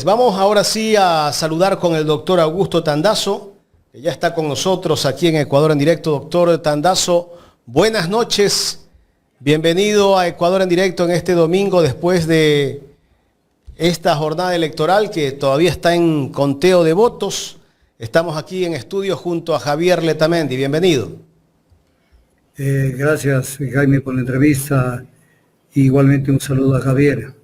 vamos ahora sí a saludar con el doctor Augusto Tandazo, que ya está con nosotros aquí en Ecuador en Directo. Doctor Tandazo, buenas noches. Bienvenido a Ecuador en Directo en este domingo después de esta jornada electoral que todavía está en conteo de votos. Estamos aquí en estudio junto a Javier Letamendi. Bienvenido. Gracias, Jaime, por la entrevista. Igualmente un saludo a Javier.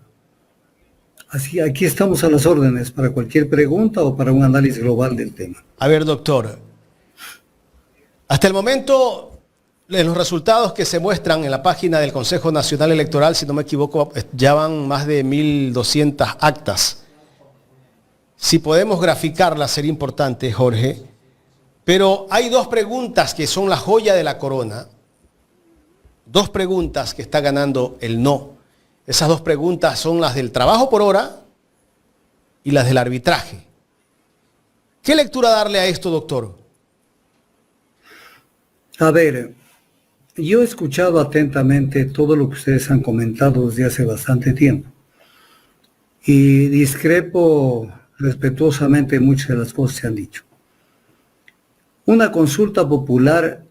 Así, aquí estamos a las órdenes para cualquier pregunta o para un análisis global del tema. A ver, doctor. Hasta el momento, en los resultados que se muestran en la página del Consejo Nacional Electoral, si no me equivoco, ya van más de 1.200 actas. Si podemos graficarlas sería importante, Jorge. Pero hay dos preguntas que son la joya de la corona. Dos preguntas que está ganando el no. Esas dos preguntas son las del trabajo por hora y las del arbitraje. ¿Qué lectura darle a esto, doctor? A ver, yo he escuchado atentamente todo lo que ustedes han comentado desde hace bastante tiempo y discrepo respetuosamente de muchas de las cosas que se han dicho. Una consulta popular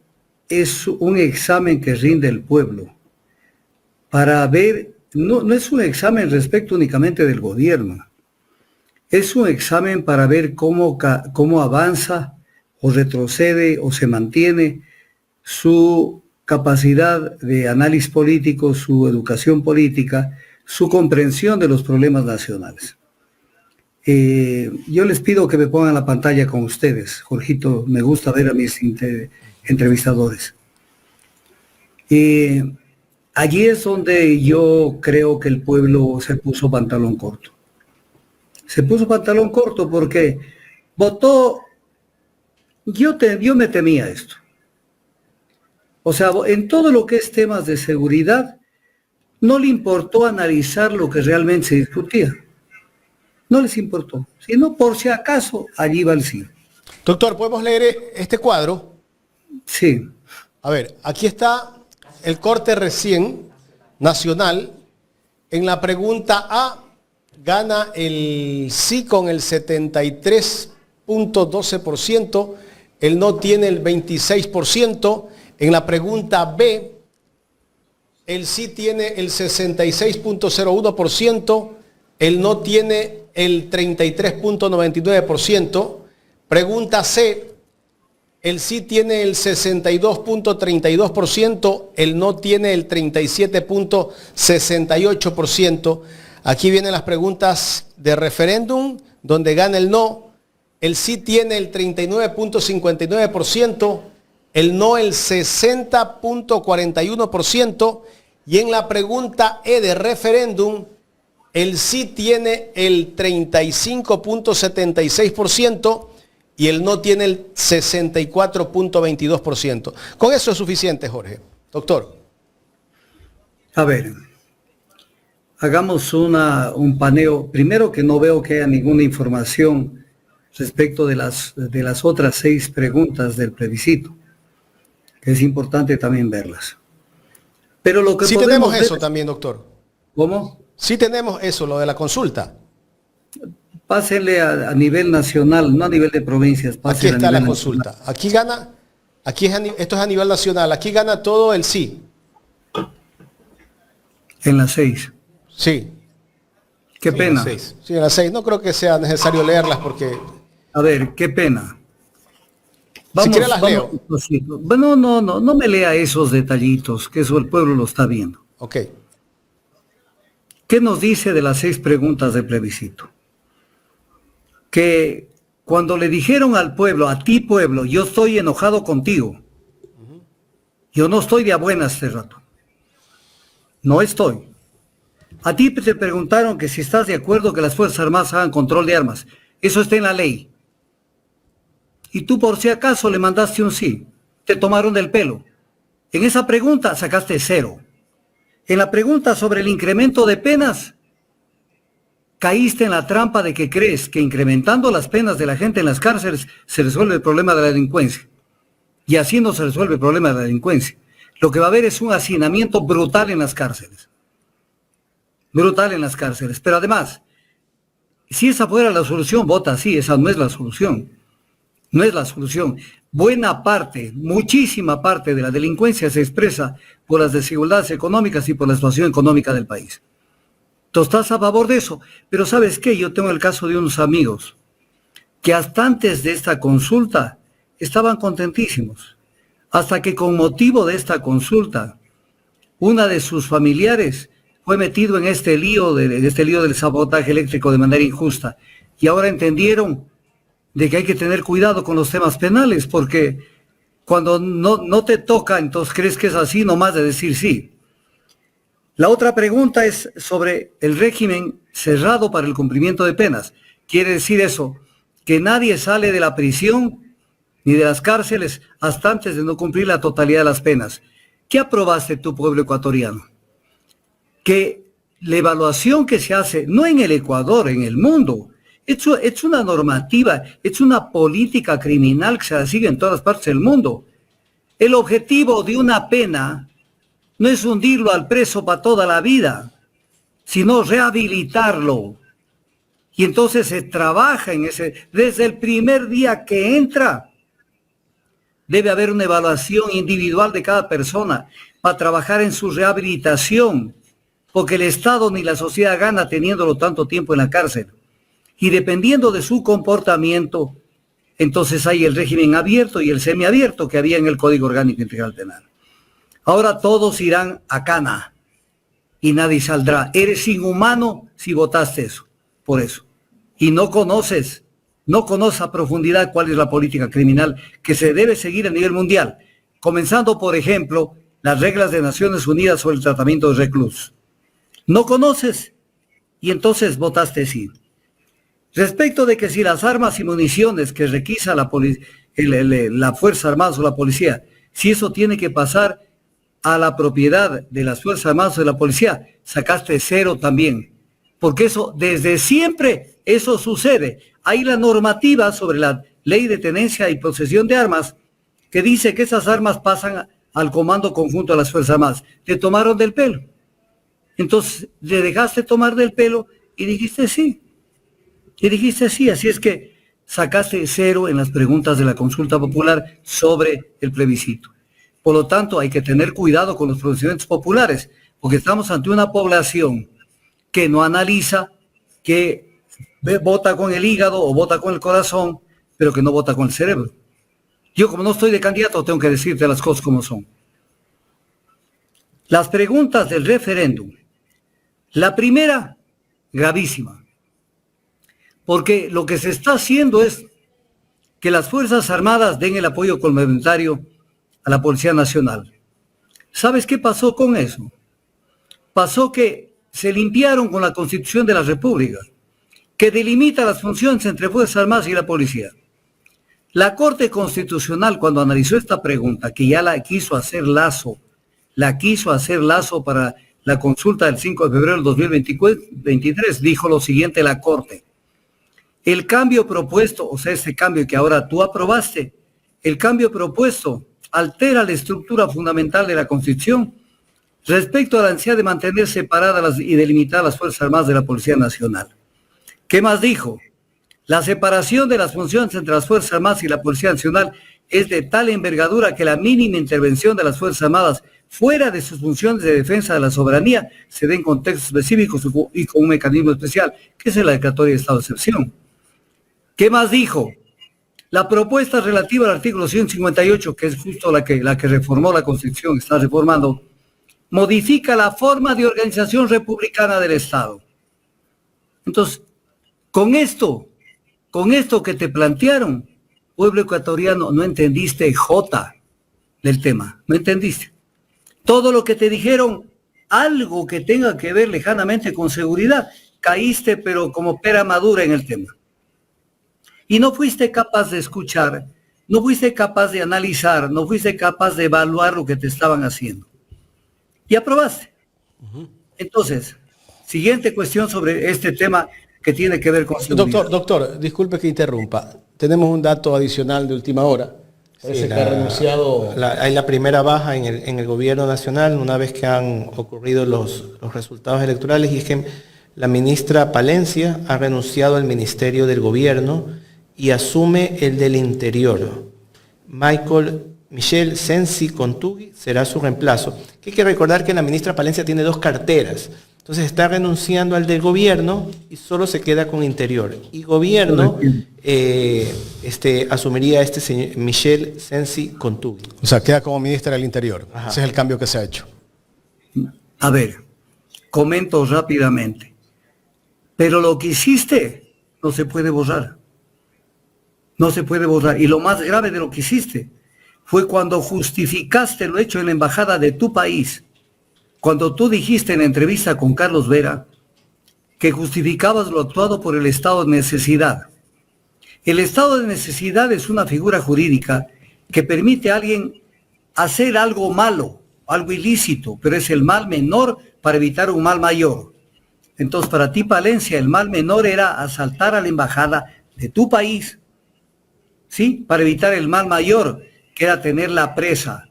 es un examen que rinde el pueblo para ver, no es un examen respecto únicamente del gobierno, es un examen para ver cómo avanza o retrocede o se mantiene su capacidad de análisis político, su educación política, su comprensión de los problemas nacionales. Yo les pido que me pongan la pantalla con ustedes. Jorgito, me gusta ver a mis entrevistadores. Allí es donde yo creo que el pueblo se puso pantalón corto. Se puso pantalón corto porque votó, yo me temía esto. O sea, en todo lo que es temas de seguridad, no le importó analizar lo que realmente se discutía. No les importó, sino por si acaso, allí va el sí. Doctor, ¿podemos leer este cuadro? Sí. A ver, aquí está el corte recién nacional. En la pregunta A gana el sí con el 73.12%, el no tiene el 26%. En la pregunta B, el sí tiene el 66.01%, el no tiene el 33.99%. Pregunta C, el sí tiene el 62.32%, el no tiene el 37.68%. Aquí vienen las preguntas de referéndum, donde gana el no. El sí tiene el 39.59%, el no el 60.41%. Y en la pregunta E de referéndum, el sí tiene el 35.76% y el no tiene el 64.22%. Con eso es suficiente, Jorge. Doctor. A ver, hagamos un paneo. Primero, que no veo que haya ninguna información respecto de las otras 6 preguntas del plebiscito, que es importante también verlas. Pero lo que sí tenemos eso también, doctor. ¿Cómo? Sí tenemos eso, lo de la consulta. Pásenle a nivel nacional, no a nivel de provincias. Aquí está la consulta. Nacional. Aquí gana, esto es a nivel nacional. Aquí gana todo el sí. En las 6. Sí. Qué sí, pena. Sí, en las 6. No creo que sea necesario leerlas porque... A ver, qué pena. Vamos, si quiere las leo. Bueno, no me lea esos detallitos, que eso el pueblo lo está viendo. Ok. ¿Qué nos dice de las 6 preguntas del plebiscito? Que cuando le dijeron al pueblo, a ti pueblo, yo estoy enojado contigo. Yo no estoy de a buenas este rato. No estoy. A ti te preguntaron que si estás de acuerdo que las Fuerzas Armadas hagan control de armas. Eso está en la ley. Y tú por si acaso le mandaste un sí. Te tomaron del pelo. En esa pregunta sacaste 0. En la pregunta sobre el incremento de penas, caíste en la trampa de que crees que incrementando las penas de la gente en las cárceles se resuelve el problema de la delincuencia. Y así no se resuelve el problema de la delincuencia. Lo que va a haber es un hacinamiento brutal en las cárceles. Brutal en las cárceles. Pero además, Si esa fuera la solución, vota sí, esa no es la solución. No es la solución. Buena parte, muchísima parte de la delincuencia se expresa por las desigualdades económicas y por la situación económica del país. Tú estás a favor de eso, pero ¿sabes qué? Yo tengo el caso de unos amigos que hasta antes de esta consulta estaban contentísimos, hasta que con motivo de esta consulta, una de sus familiares fue metido en este lío del sabotaje eléctrico de manera injusta, y ahora entendieron de que hay que tener cuidado con los temas penales, porque cuando no te toca, entonces crees que es así nomás de decir sí. La otra pregunta es sobre el régimen cerrado para el cumplimiento de penas. Quiere decir eso, que nadie sale de la prisión ni de las cárceles hasta antes de no cumplir la totalidad de las penas. ¿Qué aprobaste tu pueblo ecuatoriano? Que la evaluación que se hace, no en el Ecuador, en el mundo, es una normativa, es una política criminal que se sigue en todas partes del mundo. El objetivo de una pena no es hundirlo al preso para toda la vida, sino rehabilitarlo. Y entonces se trabaja en ese, desde el primer día que entra, debe haber una evaluación individual de cada persona para trabajar en su rehabilitación, porque el Estado ni la sociedad gana teniéndolo tanto tiempo en la cárcel. Y dependiendo de su comportamiento, entonces hay el régimen abierto y el semiabierto que había en el Código Orgánico Integral Penal. Ahora todos irán a cana y nadie saldrá. Eres inhumano si votaste eso, por eso. Y no conoces a profundidad cuál es la política criminal que se debe seguir a nivel mundial, comenzando, por ejemplo, las reglas de Naciones Unidas sobre el tratamiento de reclusos. No conoces y entonces votaste sí. Respecto de que si las armas y municiones que requisa la Fuerza Armada o la policía, si eso tiene que pasar a la propiedad de las Fuerzas Armadas o de la policía, sacaste 0 también. Porque eso, desde siempre, eso sucede. Hay la normativa sobre la ley de tenencia y posesión de armas que dice que esas armas pasan al comando conjunto de las Fuerzas Armadas. Te tomaron del pelo. Entonces, le dejaste tomar del pelo y dijiste sí. Y dijiste sí, así es que sacaste 0 en las preguntas de la consulta popular sobre el plebiscito. Por lo tanto, hay que tener cuidado con los pronunciamientos populares, porque estamos ante una población que no analiza, que vota con el hígado o vota con el corazón, pero que no vota con el cerebro. Yo, como no estoy de candidato, tengo que decirte las cosas como son. Las preguntas del referéndum. La primera, gravísima. Porque lo que se está haciendo es que las Fuerzas Armadas den el apoyo complementario a la Policía Nacional. ¿Sabes qué pasó con eso? Pasó que se limpiaron con la Constitución de la República, que delimita las funciones entre Fuerzas Armadas y la Policía. La Corte Constitucional, cuando analizó esta pregunta, que ya la quiso hacer lazo para la consulta del 5 de febrero del 2023, dijo lo siguiente la Corte. El cambio propuesto, o sea, este cambio que ahora tú aprobaste, el cambio propuesto altera la estructura fundamental de la Constitución respecto a la necesidad de mantener separadas y delimitar las Fuerzas Armadas de la Policía Nacional. ¿Qué más dijo? La separación de las funciones entre las Fuerzas Armadas y la Policía Nacional es de tal envergadura que la mínima intervención de las Fuerzas Armadas fuera de sus funciones de defensa de la soberanía se dé en contextos específicos y con un mecanismo especial, que es la declaratoria de estado de excepción. ¿Qué más dijo? La propuesta relativa al artículo 158, que es justo la que reformó la Constitución, está reformando, modifica la forma de organización republicana del Estado. Entonces, con esto que te plantearon, pueblo ecuatoriano, no entendiste J del tema, no entendiste. Todo lo que te dijeron, algo que tenga que ver lejanamente con seguridad, caíste pero como pera madura en el tema. Y no fuiste capaz de escuchar, no fuiste capaz de analizar, no fuiste capaz de evaluar lo que te estaban haciendo. Y aprobaste. Entonces, siguiente cuestión sobre este tema que tiene que ver con seguridad. Doctor, disculpe que interrumpa. Tenemos un dato adicional de última hora. Parece que ha renunciado. Hay la primera baja en el gobierno nacional una vez que han ocurrido los resultados electorales, y es que La ministra Palencia ha renunciado al Ministerio del Gobierno y asume el del Interior. Michel Sensi Contugui será su reemplazo. Que hay que recordar que la ministra Palencia tiene 2 carteras. Entonces está renunciando al del Gobierno y solo se queda con Interior. Y Gobierno asumiría a este señor Michel Sensi Contugui. O sea, queda como ministra del Interior. Ajá. Ese es el cambio que se ha hecho. A ver, comento rápidamente. Pero lo que hiciste no se puede borrar. No se puede borrar. Y lo más grave de lo que hiciste fue cuando justificaste lo hecho en la embajada de tu país. Cuando tú dijiste en la entrevista con Carlos Vera que justificabas lo actuado por el estado de necesidad. El estado de necesidad es una figura jurídica que permite a alguien hacer algo malo, algo ilícito, pero es el mal menor para evitar un mal mayor. Entonces, para ti, Palencia, el mal menor era asaltar a la embajada de tu país, ¿sí? Para evitar el mal mayor, que era tener la presa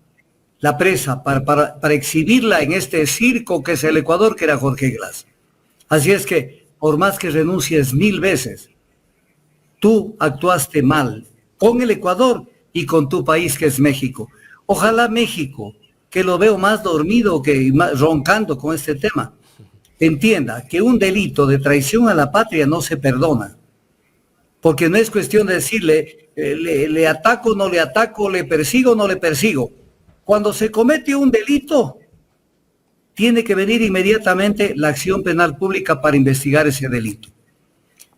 para exhibirla en este circo que es el Ecuador, que era Jorge Glass. Así es que, por más que renuncies 1000 veces, tú actuaste mal con el Ecuador y con tu país, que es México. Ojalá México, que lo veo más dormido que roncando con este tema, entienda que un delito de traición a la patria no se perdona. Porque no es cuestión de decirle, le ataco, no le ataco, le persigo, no le persigo. Cuando se comete un delito, tiene que venir inmediatamente la acción penal pública para investigar ese delito.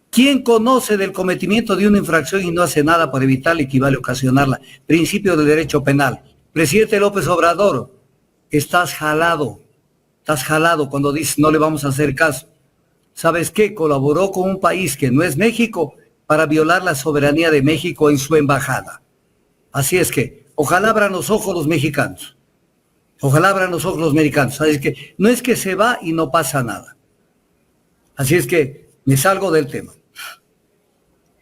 ¿Quién conoce del cometimiento de una infracción y no hace nada para evitarla, equivale a ocasionarla? Principio del derecho penal. Presidente López Obrador, estás jalado cuando dices no le vamos a hacer caso. ¿Sabes qué? Colaboró con un país que no es México para violar la soberanía de México en su embajada. Así es que, ojalá abran los ojos los mexicanos. Ojalá abran los ojos los americanos. Así es que, no es que se va y no pasa nada. Así es que, me salgo del tema.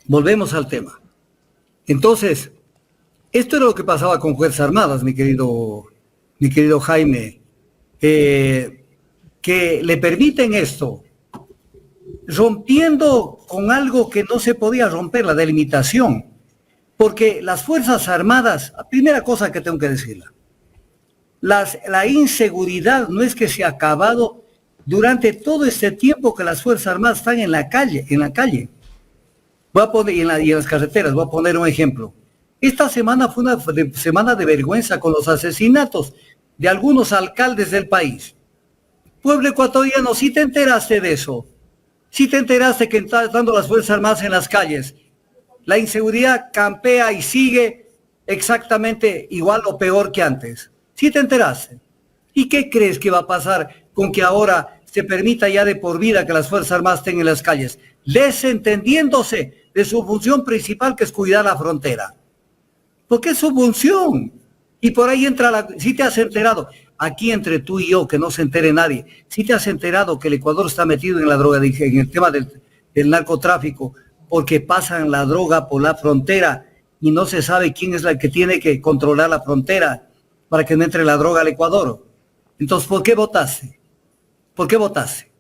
Volvemos al tema. Entonces, esto era lo que pasaba con Fuerzas Armadas, mi querido Jaime, que le permiten esto, rompiendo con algo que no se podía romper, la delimitación. Porque las Fuerzas Armadas, la primera cosa que tengo que decirla, la inseguridad no es que se ha acabado durante todo este tiempo que las Fuerzas Armadas están en la calle. Voy a poner, y en las carreteras, voy a poner un ejemplo. Esta semana fue una semana de vergüenza con los asesinatos de algunos alcaldes del país. Pueblo ecuatoriano, ¿sí te enteraste de eso? ¿Sí te enteraste que estando las Fuerzas Armadas en las calles, la inseguridad campea y sigue exactamente igual o peor que antes? ¿Sí te enteraste? ¿Y qué crees que va a pasar con que ahora se permita ya de por vida que las Fuerzas Armadas estén en las calles, desentendiéndose de su función principal, que es cuidar la frontera? Porque es su función. Y por ahí entra si te has enterado, aquí entre tú y yo, que no se entere nadie, si te has enterado que el Ecuador está metido en la droga, en el tema del narcotráfico, porque pasan la droga por la frontera y no se sabe quién es la que tiene que controlar la frontera para que no entre la droga al Ecuador. Entonces, ¿por qué votaste? ¿Por qué votaste?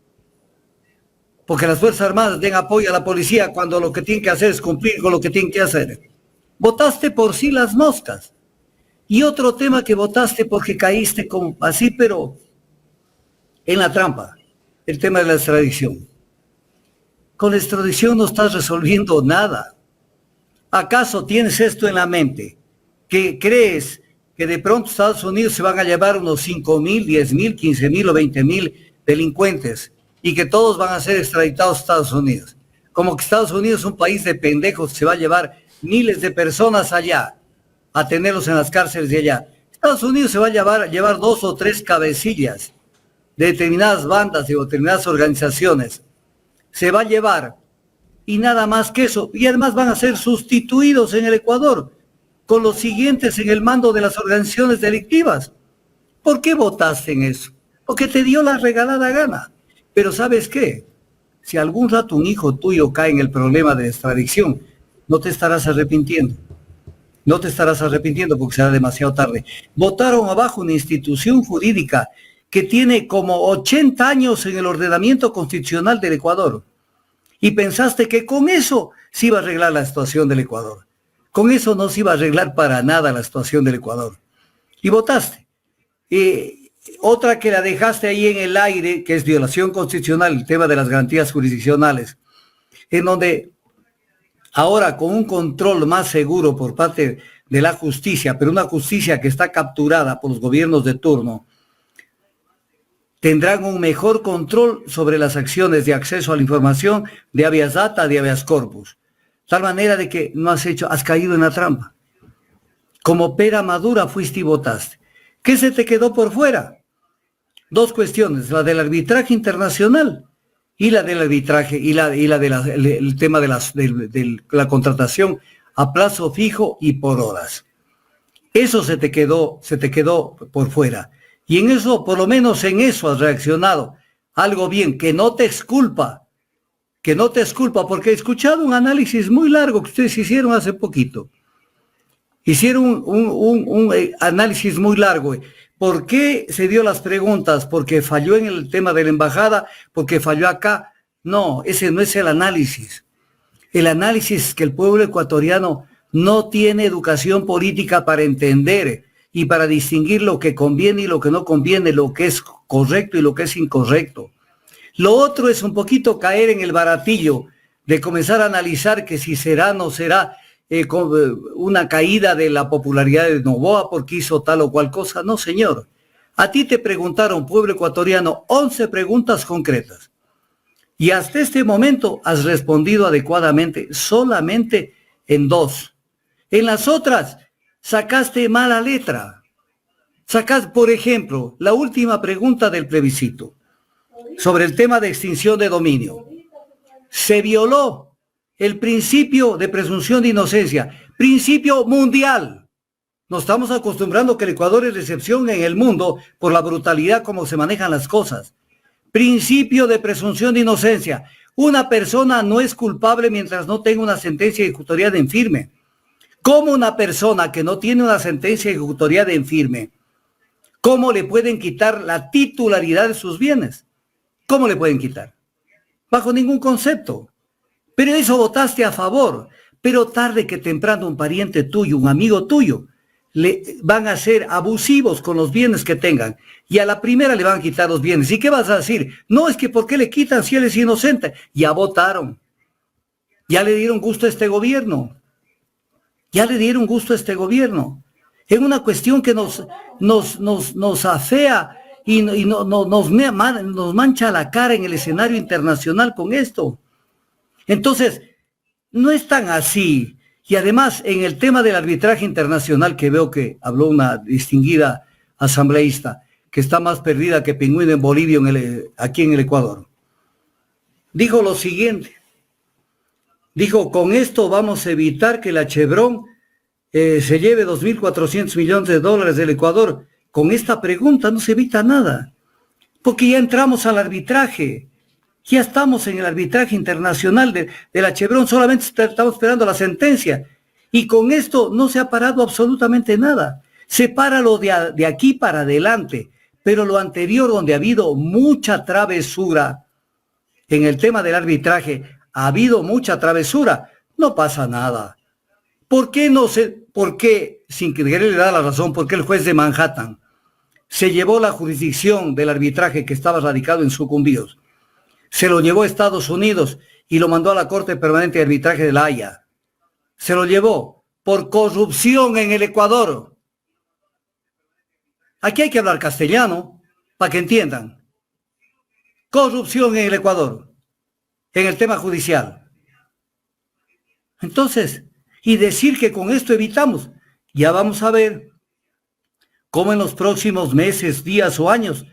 Porque las Fuerzas Armadas den apoyo a la policía cuando lo que tienen que hacer es cumplir con lo que tienen que hacer. Votaste por sí las moscas. Y otro tema que votaste porque caíste como así, pero en la trampa, el tema de la extradición. Con la extradición no estás resolviendo nada. ¿Acaso tienes esto en la mente? ¿Que crees que de pronto Estados Unidos se van a llevar unos 5,000, 10,000, 15,000 o 20,000 delincuentes y que todos van a ser extraditados a Estados Unidos? Como que Estados Unidos es un país de pendejos, se va a llevar miles de personas allá a tenerlos en las cárceles de allá. Estados Unidos se va a llevar 2 o 3 cabecillas de determinadas bandas, de determinadas organizaciones. Se va a llevar, y nada más que eso. Y además van a ser sustituidos en el Ecuador con los siguientes en el mando de las organizaciones delictivas. ¿Por qué votaste en eso? Porque te dio la regalada gana. Pero ¿sabes qué? Si algún rato un hijo tuyo cae en el problema de extradición, no te estarás arrepintiendo. No te estarás arrepintiendo porque será demasiado tarde. Votaron abajo una institución jurídica que tiene como 80 años en el ordenamiento constitucional del Ecuador. Y pensaste que con eso se iba a arreglar la situación del Ecuador. Con eso no se iba a arreglar para nada la situación del Ecuador. Y votaste. Otra que la dejaste ahí en el aire, que es violación constitucional, el tema de las garantías jurisdiccionales, en donde ahora con un control más seguro por parte de la justicia, pero una justicia que está capturada por los gobiernos de turno, tendrán un mejor control sobre las acciones de acceso a la información de habeas data, de habeas corpus. Tal manera de que no has caído en la trampa. Como pera madura fuiste y votaste. ¿Qué se te quedó por fuera? Dos cuestiones, la del arbitraje internacional y la del arbitraje el tema de la contratación a plazo fijo y por horas. Eso se te quedó por fuera. Y en eso, por lo menos en eso has reaccionado. Algo bien, que no te exculpa, porque he escuchado un análisis muy largo que ustedes hicieron hace poquito. Hicieron un análisis muy largo. ¿Por qué se dio las preguntas? ¿Porque falló en el tema de la embajada? ¿Porque falló acá? No, ese no es el análisis. El análisis es que el pueblo ecuatoriano no tiene educación política para entender y para distinguir lo que conviene y lo que no conviene, lo que es correcto y lo que es incorrecto. Lo otro es un poquito caer en el baratillo de comenzar a analizar que si será o no será una caída de la popularidad de Noboa porque hizo tal o cual cosa. No, señor. A ti te preguntaron, pueblo ecuatoriano, 11 preguntas concretas. Y hasta este momento has respondido adecuadamente solamente en 2. En las otras sacaste mala letra. Por ejemplo, la última pregunta del plebiscito sobre el tema de extinción de dominio. Se violó el principio de presunción de inocencia, principio mundial. Nos estamos acostumbrando que el Ecuador es excepción en el mundo por la brutalidad como se manejan las cosas. Principio de presunción de inocencia. Una persona no es culpable mientras no tenga una sentencia ejecutoriada en firme. ¿Cómo una persona que no tiene una sentencia ejecutoriada en firme, cómo le pueden quitar la titularidad de sus bienes? ¿Cómo le pueden quitar? Bajo ningún concepto. Pero eso votaste a favor. Pero tarde que temprano un pariente tuyo, un amigo tuyo, van a ser abusivos con los bienes que tengan. Y a la primera le van a quitar los bienes. ¿Y qué vas a decir? No, es que ¿por qué le quitan si él es inocente? Ya votaron. Ya le dieron gusto a este gobierno. Ya le dieron gusto a este gobierno. Es una cuestión que nos afea y nos mancha la cara en el escenario internacional con esto. Entonces, no es tan así. Y además, en el tema del arbitraje internacional, que veo que habló una distinguida asambleísta, que está más perdida que pingüino en Bolivia aquí en el Ecuador, dijo lo siguiente. Dijo, con esto vamos a evitar que la Chevron se lleve 2.400 millones de dólares del Ecuador. Con esta pregunta no se evita nada, porque ya entramos al arbitraje. Ya estamos en el arbitraje internacional de la Chevron, solamente estamos esperando la sentencia. Y con esto no se ha parado absolutamente nada. Se para lo de aquí para adelante, pero lo anterior, donde ha habido mucha travesura en el tema del arbitraje, ha habido mucha travesura, no pasa nada. ¿Por qué, sin quererle dar la razón, por qué el juez de Manhattan se llevó la jurisdicción del arbitraje que estaba radicado en Sucumbíos? Se lo llevó a Estados Unidos y lo mandó a la Corte Permanente de Arbitraje de La Haya. Se lo llevó por corrupción en el Ecuador. Aquí hay que hablar castellano para que entiendan. Corrupción en el Ecuador, en el tema judicial. Entonces, y decir que con esto evitamos, ya vamos a ver cómo en los próximos meses, días o años,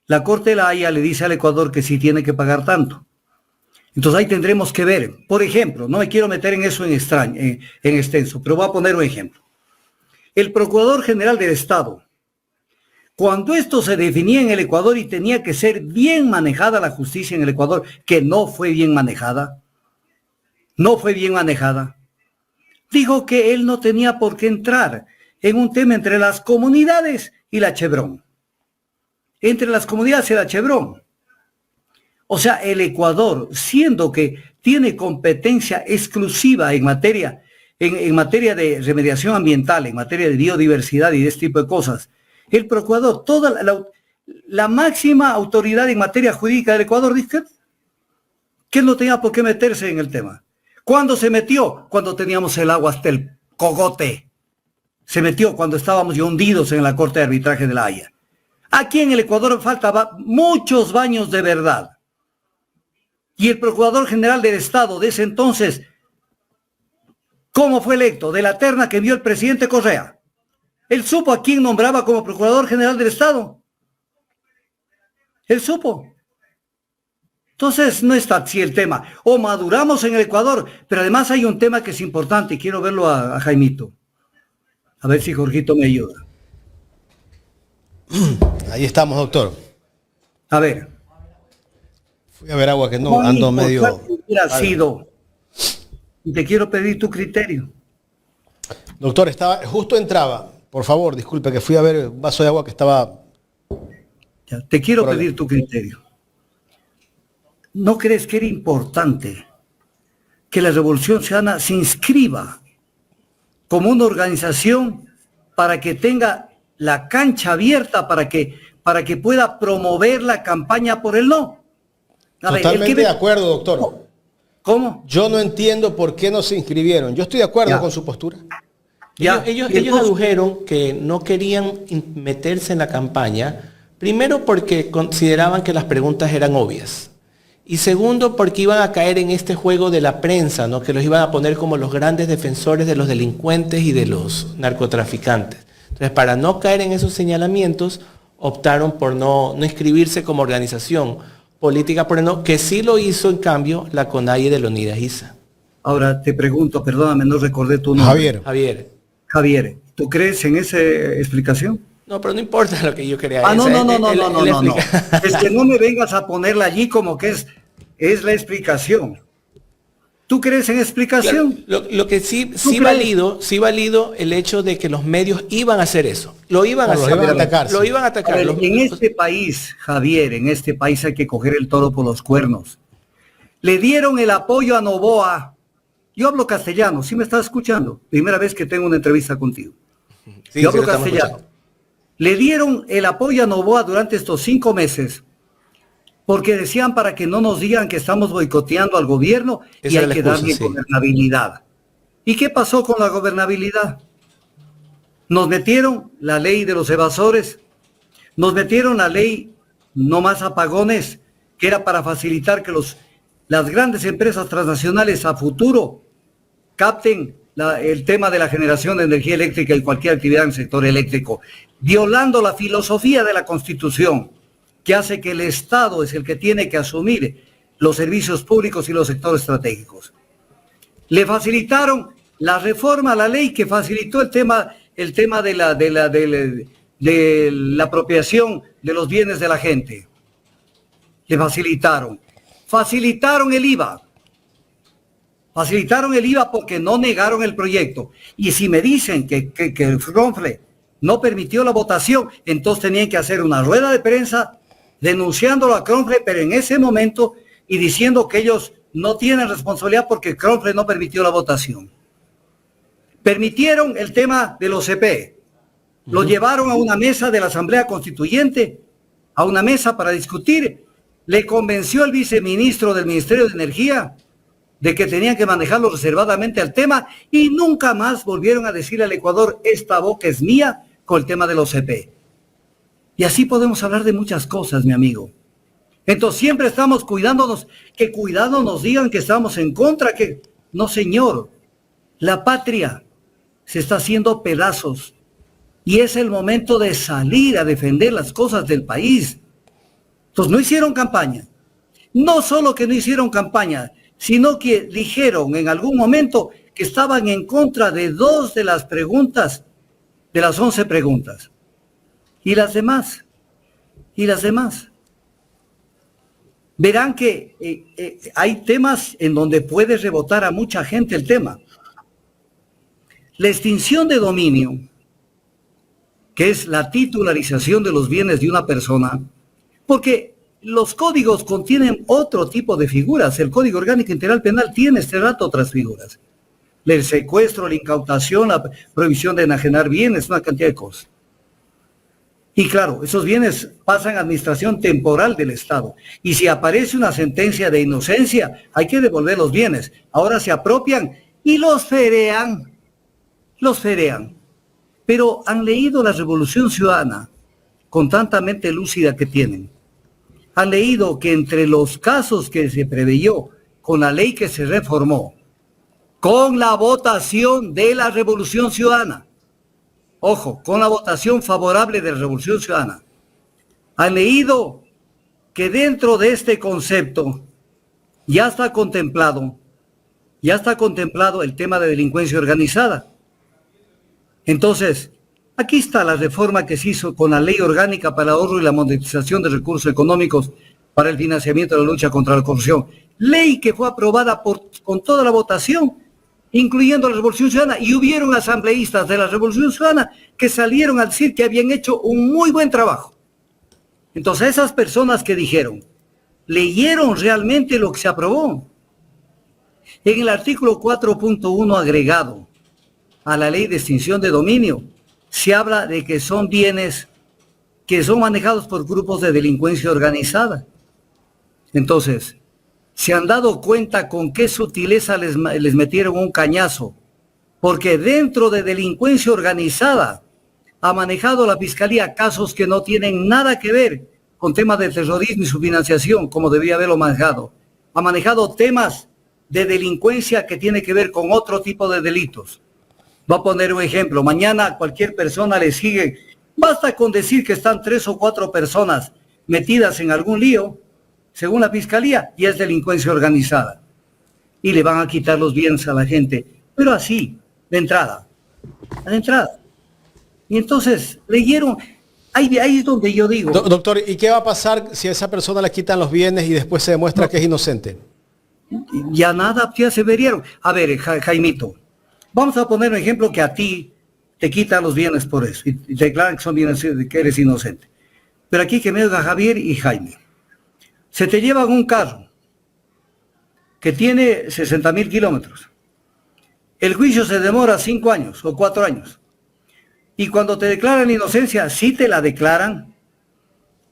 la Corte de La Haya le dice al Ecuador que sí tiene que pagar tanto. Entonces ahí tendremos que ver. Por ejemplo, no me quiero meter en eso en extenso, pero voy a poner un ejemplo. El Procurador General del Estado, cuando esto se definía en el Ecuador y tenía que ser bien manejada la justicia en el Ecuador, que no fue bien manejada, dijo que él no tenía por qué entrar en un tema entre las comunidades y la Chevron. entre las comunidades era Chevron. O sea, el Ecuador, siendo que tiene competencia exclusiva en materia, en materia de remediación ambiental, en materia de biodiversidad y de este tipo de cosas, el procurador, toda la máxima autoridad en materia jurídica del Ecuador, dice que él no tenía por qué meterse en el tema. ¿Cuándo se metió? Cuando teníamos el agua hasta el cogote. Se metió cuando estábamos ya hundidos en la Corte de Arbitraje de La Haya. Aquí en el Ecuador faltaban muchos baños de verdad. Y el Procurador General del Estado de ese entonces, ¿cómo fue electo? De la terna que envió el presidente Correa. Él supo a quién nombraba como Procurador General del Estado. Él supo. Entonces no está así el tema. O maduramos en el Ecuador, pero además hay un tema que es importante y quiero verlo a Jaimito. A ver si Jorgito me ayuda. Ahí estamos, doctor. A ver. Fui a ver agua que no ando medio... Hubiera sido. Y te quiero pedir tu criterio. Doctor, justo entraba. Por favor, disculpe que fui a ver un vaso de agua que estaba... Ya, te quiero pedir tu criterio. ¿No crees que era importante que la Revolución Ciudadana se inscriba como una organización para que tenga la cancha abierta, para que pueda promover la campaña por el no? Totalmente de acuerdo, doctor. ¿Cómo? Yo no entiendo por qué no se inscribieron. Yo estoy de acuerdo con su postura. Ellos adujeron que no querían meterse en la campaña, primero porque consideraban que las preguntas eran obvias. Y segundo, porque iban a caer en este juego de la prensa, ¿no? Que los iban a poner como los grandes defensores de los delincuentes y de los narcotraficantes. Entonces, para no caer en esos señalamientos, optaron por no inscribirse como organización política, por el no, que sí lo hizo, en cambio, la CONAIE de Leonidas Issa. Ahora te pregunto, perdóname, no recordé tu nombre. Javier, ¿tú crees en esa explicación? No, pero no importa lo que yo crea. No. Es que no me vengas a ponerla allí como que es la explicación. ¿Tú crees en explicación? Claro, lo que sí valido el hecho de que los medios iban a hacer eso. Lo iban a hacer. Lo iban a atacar. En este país, Javier, en este país hay que coger el toro por los cuernos. Le dieron el apoyo a Noboa. Yo hablo castellano, ¿sí me estás escuchando? Primera vez que tengo una entrevista contigo. Sí, yo hablo castellano. Le dieron el apoyo a Noboa durante estos 5 meses, porque decían para que no nos digan que estamos boicoteando al gobierno y hay que darle gobernabilidad. ¿Y qué pasó con la gobernabilidad? Nos metieron la ley de los evasores, nos metieron la ley no más apagones, que era para facilitar que las grandes empresas transnacionales a futuro capten el tema de la generación de energía eléctrica y cualquier actividad en el sector eléctrico, violando la filosofía de la Constitución, que hace que el Estado es el que tiene que asumir los servicios públicos y los sectores estratégicos. Le facilitaron la reforma a la ley que facilitó el tema de la apropiación de los bienes de la gente. Le facilitaron el IVA. Facilitaron el IVA porque no negaron el proyecto. Y si me dicen que el CRONFLE no permitió la votación, entonces tenían que hacer una rueda de prensa denunciándolo a CRONFLE, pero en ese momento, y diciendo que ellos no tienen responsabilidad porque CRONFLE no permitió la votación. Permitieron el tema de los CP. Lo llevaron a una mesa de la Asamblea Constituyente, a una mesa para discutir. Le convenció el viceministro del Ministerio de Energía de que tenían que manejarlo reservadamente al tema y nunca más volvieron a decirle al Ecuador, esta boca es mía, con el tema de los CP. Y así podemos hablar de muchas cosas, mi amigo. Entonces siempre estamos cuidándonos, que cuidado nos digan que estamos en contra, que no, señor. La patria se está haciendo pedazos y es el momento de salir a defender las cosas del país. Entonces no hicieron campaña. No solo que no hicieron campaña, sino que dijeron en algún momento que estaban en contra de 2 de las preguntas, de las 11 preguntas. ¿Y las demás? Verán que hay temas en donde puede rebotar a mucha gente el tema. La extinción de dominio, que es la titularización de los bienes de una persona, Porque los códigos contienen otro tipo de figuras. El Código Orgánico Integral Penal tiene este rato otras figuras. El secuestro, la incautación, la prohibición de enajenar bienes, una cantidad de cosas. Y claro, esos bienes pasan a administración temporal del Estado. Y si aparece una sentencia de inocencia, hay que devolver los bienes. Ahora se apropian y los ferean. Los ferean. Pero han leído la Revolución Ciudadana con tanta mente lúcida que tienen. Han leído que entre los casos que se preveyó con la ley que se reformó, con la votación de la Revolución Ciudadana, ojo, con la votación favorable de la Revolución Ciudadana, han leído que dentro de este concepto ya está contemplado el tema de delincuencia organizada. Entonces, aquí está la reforma que se hizo con la Ley Orgánica para el Ahorro y la Monetización de Recursos Económicos para el financiamiento de la lucha contra la corrupción. Ley que fue aprobada con toda la votación, incluyendo la Revolución Ciudadana, y hubieron asambleístas de la Revolución Ciudadana que salieron a decir que habían hecho un muy buen trabajo. Entonces, esas personas que dijeron, leyeron realmente lo que se aprobó. En el artículo 4.1 agregado a la ley de extinción de dominio, se habla de que son bienes que son manejados por grupos de delincuencia organizada. Entonces, se han dado cuenta con qué sutileza les metieron un cañazo, porque dentro de delincuencia organizada ha manejado la Fiscalía casos que no tienen nada que ver con temas de terrorismo y su financiación, como debía haberlo manejado. Ha manejado temas de delincuencia que tiene que ver con otro tipo de delitos. Voy a poner un ejemplo. Mañana cualquier persona le sigue. Basta con decir que están 3 o 4 personas metidas en algún lío, según la Fiscalía, y es delincuencia organizada. Y le van a quitar los bienes a la gente. Pero así, de entrada. De entrada. Y entonces, leyeron. Ahí es donde yo digo. Doctor, ¿y qué va a pasar si a esa persona le quitan los bienes y después se demuestra que es inocente? Ya nada, ya se verían. A ver, Jaimito. Vamos a poner un ejemplo que a ti te quitan los bienes por eso y te declaran que son bienes, que eres inocente. Pero aquí que me diga Javier y Jaime. Se te llevan un carro que tiene 60.000 kilómetros. El juicio se demora 5 años o 4 años. Y cuando te declaran inocencia, si te la declaran,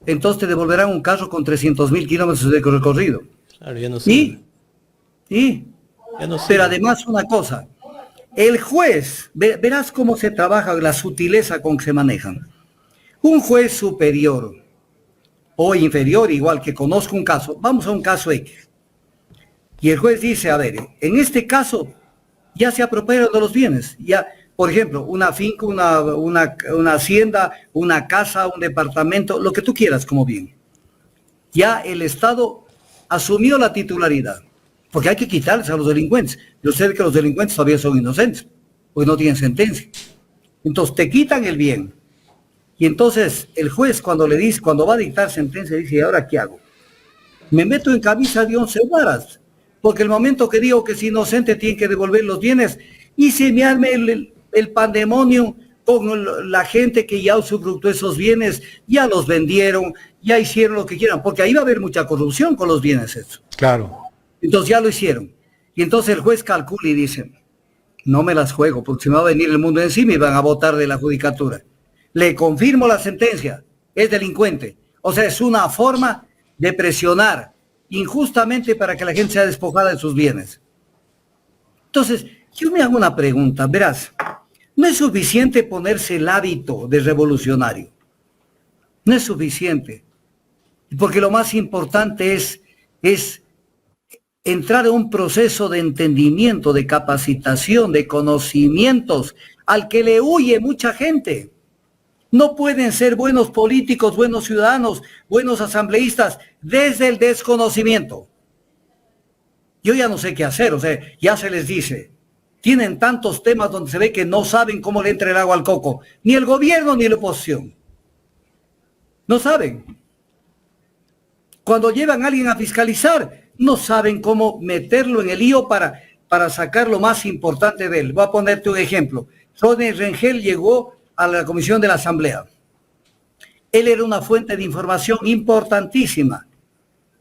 entonces te devolverán un carro con 300.000 kilómetros de recorrido. Claro, ya no sé. Ya no sé. Pero además una cosa. El juez, verás cómo se trabaja, la sutileza con que se manejan. Un juez superior o inferior, igual que conozco un caso, vamos a un caso X. Y el juez dice, a ver, en este caso ya se apropiaron de los bienes. Ya, por ejemplo, una finca, una hacienda, una casa, un departamento, lo que tú quieras como bien. Ya el Estado asumió la titularidad. Porque hay que quitarles a los delincuentes. Yo sé que los delincuentes todavía son inocentes, porque no tienen sentencia. Entonces te quitan el bien. Y entonces el juez cuando va a dictar sentencia, dice, ¿y ahora qué hago? Me meto en camisa de 11 varas, porque el momento que digo que es inocente tiene que devolver los bienes, y se me arme el pandemonio con la gente que ya usufructó esos bienes, ya los vendieron, ya hicieron lo que quieran, porque ahí va a haber mucha corrupción con los bienes estos. Claro. Entonces ya lo hicieron. Y entonces el juez calcula y dice, no me las juego, porque se me va a venir el mundo encima y van a votar de la judicatura. Le confirmo la sentencia, es delincuente. O sea, es una forma de presionar injustamente para que la gente sea despojada de sus bienes. Entonces, yo me hago una pregunta, verás, no es suficiente ponerse el hábito de revolucionario. No es suficiente. Porque lo más importante es entrar en un proceso de entendimiento, de capacitación, de conocimientos, al que le huye mucha gente. No pueden ser buenos políticos, buenos ciudadanos, buenos asambleístas desde el desconocimiento. Yo ya no sé qué hacer, o sea, ya se les dice. Tienen tantos temas donde se ve que no saben cómo le entra el agua al coco. Ni el gobierno ni la oposición. No saben. Cuando llevan a alguien a fiscalizar, no saben cómo meterlo en el lío para sacar lo más importante de él. Voy a ponerte un ejemplo. Rodney Rengel llegó a la comisión de la Asamblea Él era una fuente de información importantísima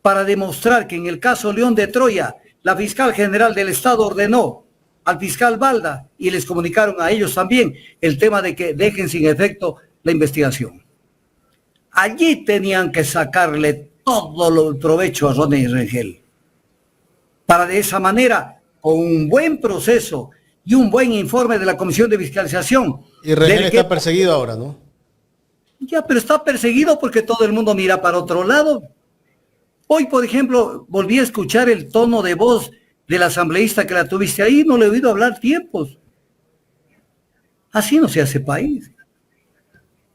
para demostrar que en el caso León de Troya, la fiscal general del Estado ordenó al fiscal Balda y les comunicaron a ellos también el tema de que dejen sin efecto la investigación. Allí tenían que sacarle todo el provecho a Rodney Rengel, para de esa manera, con un buen proceso y un buen informe de la Comisión de Fiscalización. Y Rengel está perseguido ahora, ¿no? Ya, pero está perseguido porque todo el mundo mira para otro lado. Hoy, por ejemplo, volví a escuchar el tono de voz del asambleísta que la tuviste ahí, no le he oído hablar tiempos. Así no se hace país.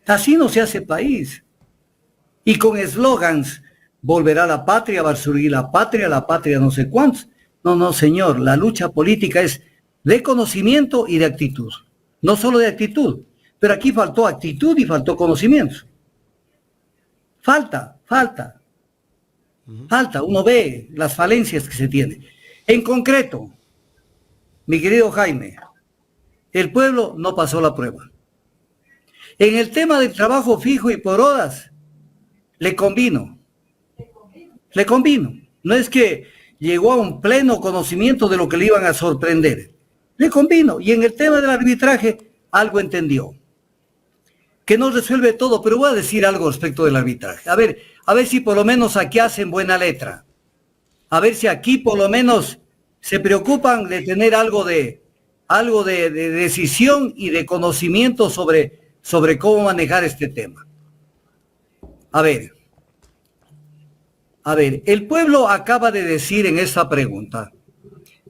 Así no se hace país. Y con eslogans, volverá la patria, va a surgir la patria no sé cuántos. No, no, señor, la lucha política es de conocimiento y de actitud. No solo de actitud, pero aquí faltó actitud y faltó conocimiento. Falta. Uno ve las falencias que se tienen. En concreto, mi querido Jaime, el pueblo no pasó la prueba. En el tema del trabajo fijo y por horas, le convino. No es que llegó a un pleno conocimiento de lo que le iban a sorprender. Le convino. Y en el tema del arbitraje, algo entendió. Que no resuelve todo, pero voy a decir algo respecto del arbitraje. A ver si por lo menos aquí hacen buena letra. A ver si aquí por lo menos se preocupan de tener algo de decisión y de conocimiento sobre cómo manejar este tema. A ver, el pueblo acaba de decir en esta pregunta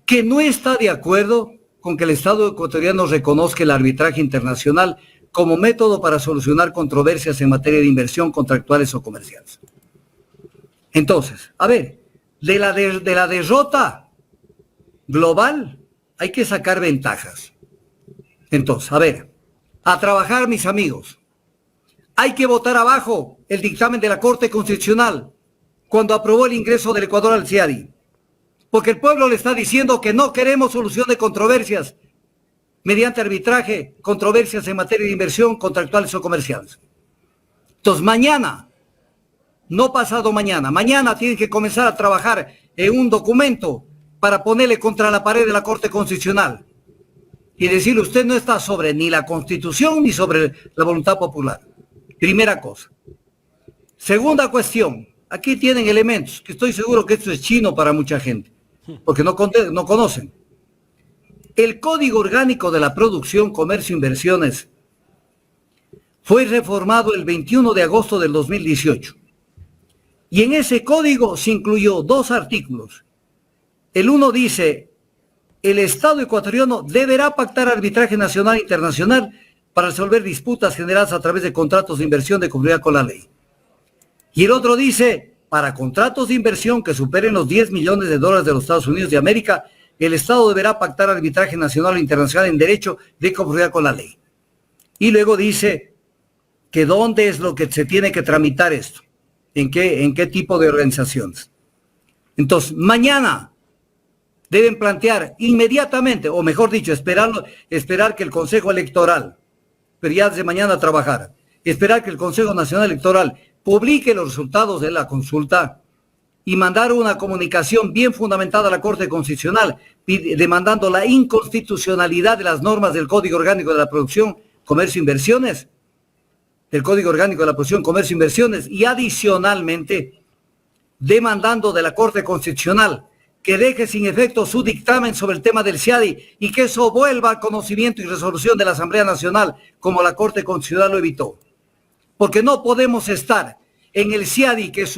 que no está de acuerdo con que el Estado ecuatoriano reconozca el arbitraje internacional como método para solucionar controversias en materia de inversión contractuales o comerciales. Entonces, a ver, de la derrota global hay que sacar ventajas. Entonces, a ver, a trabajar, mis amigos. Hay que votar abajo el dictamen de la Corte Constitucional cuando aprobó el ingreso del Ecuador al CIADI, porque el pueblo le está diciendo que no queremos solución de controversias mediante arbitraje, controversias en materia de inversión, contractuales o comerciales. Entonces, mañana, no pasado mañana tienen que comenzar a trabajar en un documento para ponerle contra la pared de la Corte Constitucional y decirle, usted no está sobre ni la Constitución ni sobre la voluntad popular. Primera cosa. Segunda cuestión, aquí tienen elementos, que estoy seguro que esto es chino para mucha gente, porque no conocen. El Código Orgánico de la Producción, Comercio e Inversiones fue reformado el 21 de agosto del 2018. Y en ese código se incluyó 2 artículos. El uno dice, el Estado ecuatoriano deberá pactar arbitraje nacional e internacional para resolver disputas generadas a través de contratos de inversión de conformidad con la ley. Y el otro dice, para contratos de inversión que superen los $10 millones de los Estados Unidos de América, el Estado deberá pactar arbitraje nacional o internacional en derecho de conformidad con la ley. Y luego dice que dónde es lo que se tiene que tramitar esto, en qué tipo de organizaciones. Entonces, mañana deben plantear inmediatamente, o mejor dicho, esperar que el Consejo Electoral, pero ya desde mañana trabajar, esperar que el Consejo Nacional Electoral publique los resultados de la consulta y mandar una comunicación bien fundamentada a la Corte Constitucional, demandando la inconstitucionalidad de las normas del Código Orgánico de la Producción, Comercio e Inversiones, y adicionalmente demandando de la Corte Constitucional que deje sin efecto su dictamen sobre el tema del CIADI y que eso vuelva al conocimiento y resolución de la Asamblea Nacional, como la Corte Constitucional lo evitó. Porque no podemos estar en el CIADI, que es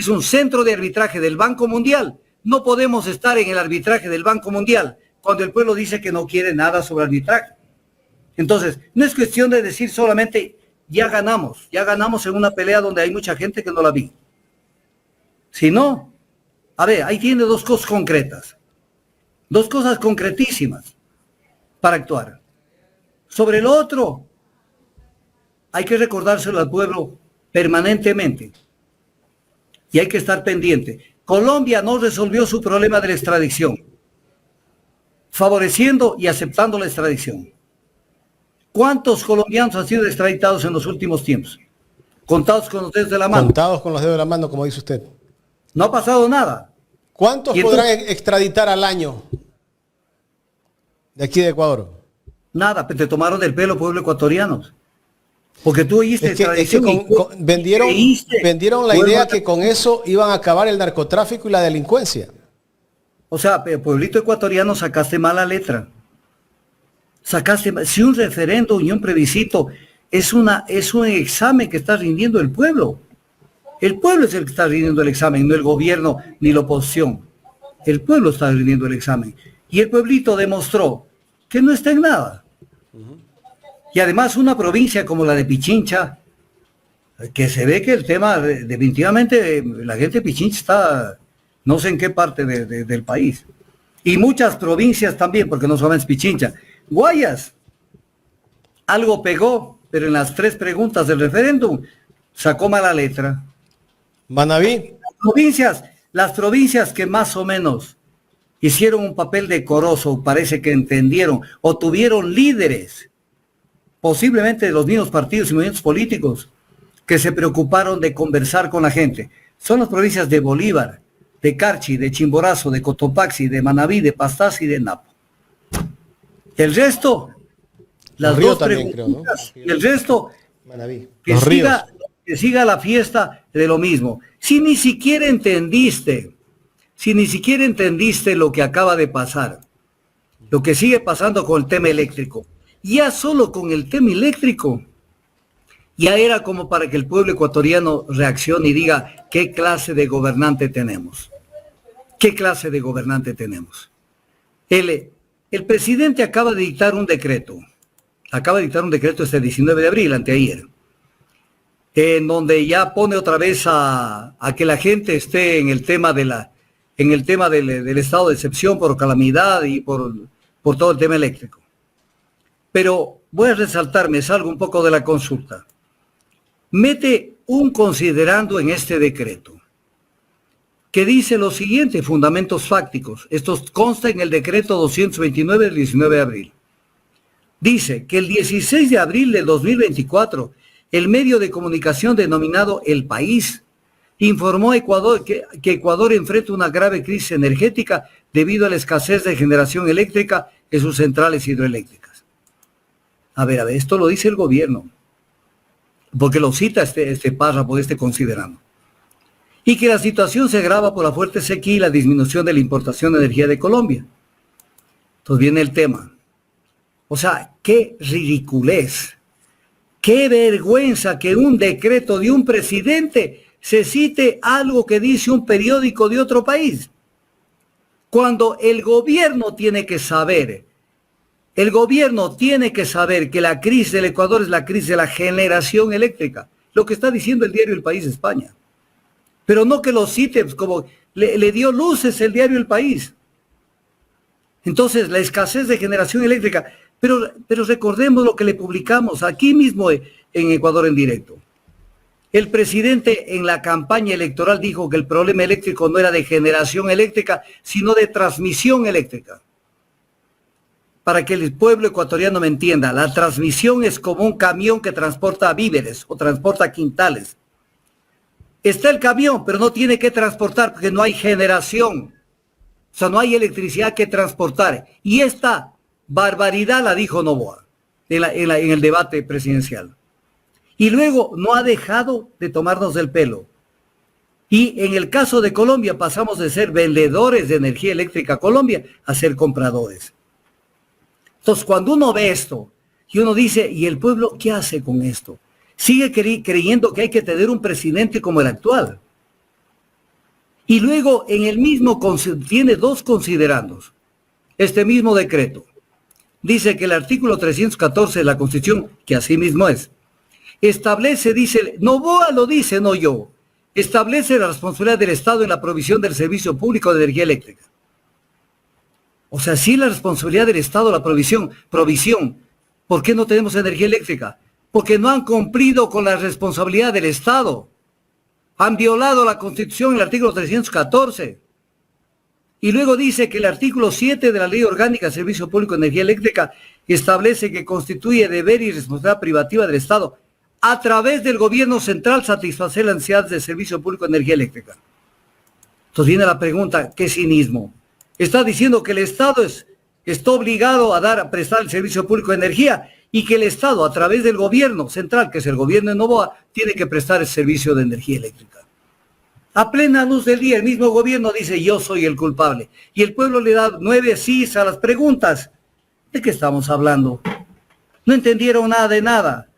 un centro de arbitraje del Banco Mundial. No podemos estar en el arbitraje del Banco Mundial cuando el pueblo dice que no quiere nada sobre arbitraje. Entonces, no es cuestión de decir solamente, ya ganamos en una pelea donde hay mucha gente que no la vi. Sino, a ver, ahí tiene 2 cosas concretas, 2 cosas concretísimas para actuar. Sobre lo otro, hay que recordárselo al pueblo permanentemente y hay que estar pendiente. Colombia no resolvió su problema de la extradición, favoreciendo y aceptando la extradición. ¿Cuántos colombianos han sido extraditados en los últimos tiempos? contados con los dedos de la mano. Contados con los dedos de la mano, como dice usted. No ha pasado nada. ¿Cuántos Y podrán entonces- extraditar al año de aquí de Ecuador? Nada, pues te tomaron del pelo, pueblo ecuatorianos. Porque tú oíste Es que extradición y tú vendieron la pueblo- idea que con eso iban a acabar el narcotráfico y la delincuencia. O sea, pueblito ecuatoriano, sacaste mala letra. Si un referéndum y un plebiscito es un examen que está rindiendo el pueblo. El pueblo es el que está rindiendo el examen, no el gobierno ni la oposición. El pueblo está rindiendo el examen. Y el pueblito demostró que no está en nada. Y además una provincia como la de Pichincha, que se ve que el tema, definitivamente, la gente de Pichincha está, no sé en qué parte del país. Y muchas provincias también, porque no solamente es Pichincha. Guayas, algo pegó, pero en las 3 preguntas del referéndum sacó mala letra. Manabí, Las provincias que más o menos hicieron un papel decoroso, parece que entendieron, o tuvieron líderes, posiblemente de los mismos partidos y movimientos políticos, que se preocuparon de conversar con la gente. Son las provincias de Bolívar, de Carchi, de Chimborazo, de Cotopaxi, de Manabí, de Pastaza y de Napo. El resto, las Los Ríos dos también, creo, ¿no? preguntas, el resto, Manabí. que Los Ríos. siga la fiesta de lo mismo. Si ni siquiera entendiste lo que acaba de pasar, lo que sigue pasando con el tema eléctrico, ya solo con el tema eléctrico, ya era como para que el pueblo ecuatoriano reaccione y diga qué clase de gobernante tenemos. ¿Qué clase de gobernante tenemos? El presidente acaba de dictar un decreto este 19 de abril, anteayer, en donde ya pone otra vez a que la gente esté en el tema del estado de excepción por calamidad y por todo el tema eléctrico. Pero voy a resaltarme, salgo un poco de la consulta. Mete un considerando en este decreto que dice lo siguiente, fundamentos fácticos. Esto consta en el decreto 229 del 19 de abril. Dice que el 16 de abril del 2024, el medio de comunicación denominado El País informó a Ecuador que Ecuador enfrenta una grave crisis energética debido a la escasez de generación eléctrica en sus centrales hidroeléctricas. A ver, esto lo dice el gobierno, porque lo cita este párrafo, este considerando. Y que la situación se agrava por la fuerte sequía y la disminución de la importación de energía de Colombia. Entonces viene el tema. O sea, qué ridiculez, qué vergüenza que un decreto de un presidente se cite algo que dice un periódico de otro país. Cuando el gobierno tiene que saber que la crisis del Ecuador es la crisis de la generación eléctrica, lo que está diciendo el diario El País de España. Pero no que lo cite, como le dio luces el diario El País. Entonces, la escasez de generación eléctrica, pero recordemos lo que le publicamos aquí mismo en Ecuador en directo. El presidente en la campaña electoral dijo que el problema eléctrico no era de generación eléctrica, sino de transmisión eléctrica. Para que el pueblo ecuatoriano me entienda, la transmisión es como un camión que transporta víveres o transporta quintales. Está el camión, pero no tiene que transportar porque no hay generación. O sea, no hay electricidad que transportar. Y esta barbaridad la dijo Noboa en el debate presidencial. Y luego no ha dejado de tomarnos del pelo. Y en el caso de Colombia pasamos de ser vendedores de energía eléctrica a Colombia a ser compradores. Entonces, cuando uno ve esto y uno dice, ¿y el pueblo qué hace con esto? Sigue creyendo que hay que tener un presidente como el actual. Y luego en el mismo tiene 2 considerandos. Este mismo decreto dice que el artículo 314 de la Constitución, que así mismo es, establece, dice, Noboa lo dice, no yo, establece la responsabilidad del Estado en la provisión del servicio público de energía eléctrica. O sea, sí la responsabilidad del Estado, la provisión. ¿Por qué no tenemos energía eléctrica? Porque no han cumplido con la responsabilidad del Estado. Han violado la Constitución en el artículo 314. Y luego dice que el artículo 7 de la Ley Orgánica de Servicio Público de Energía Eléctrica establece que constituye deber y responsabilidad privativa del Estado a través del gobierno central satisfacer las necesidades de servicio público de energía eléctrica. Entonces viene la pregunta, ¿qué cinismo? Está diciendo que el Estado está obligado a prestar el servicio público de energía y que el Estado, a través del gobierno central, que es el gobierno de Noboa, tiene que prestar el servicio de energía eléctrica. A plena luz del día, el mismo gobierno dice, yo soy el culpable. Y el pueblo le da 9 sís a las preguntas. ¿De qué estamos hablando? No entendieron nada de nada.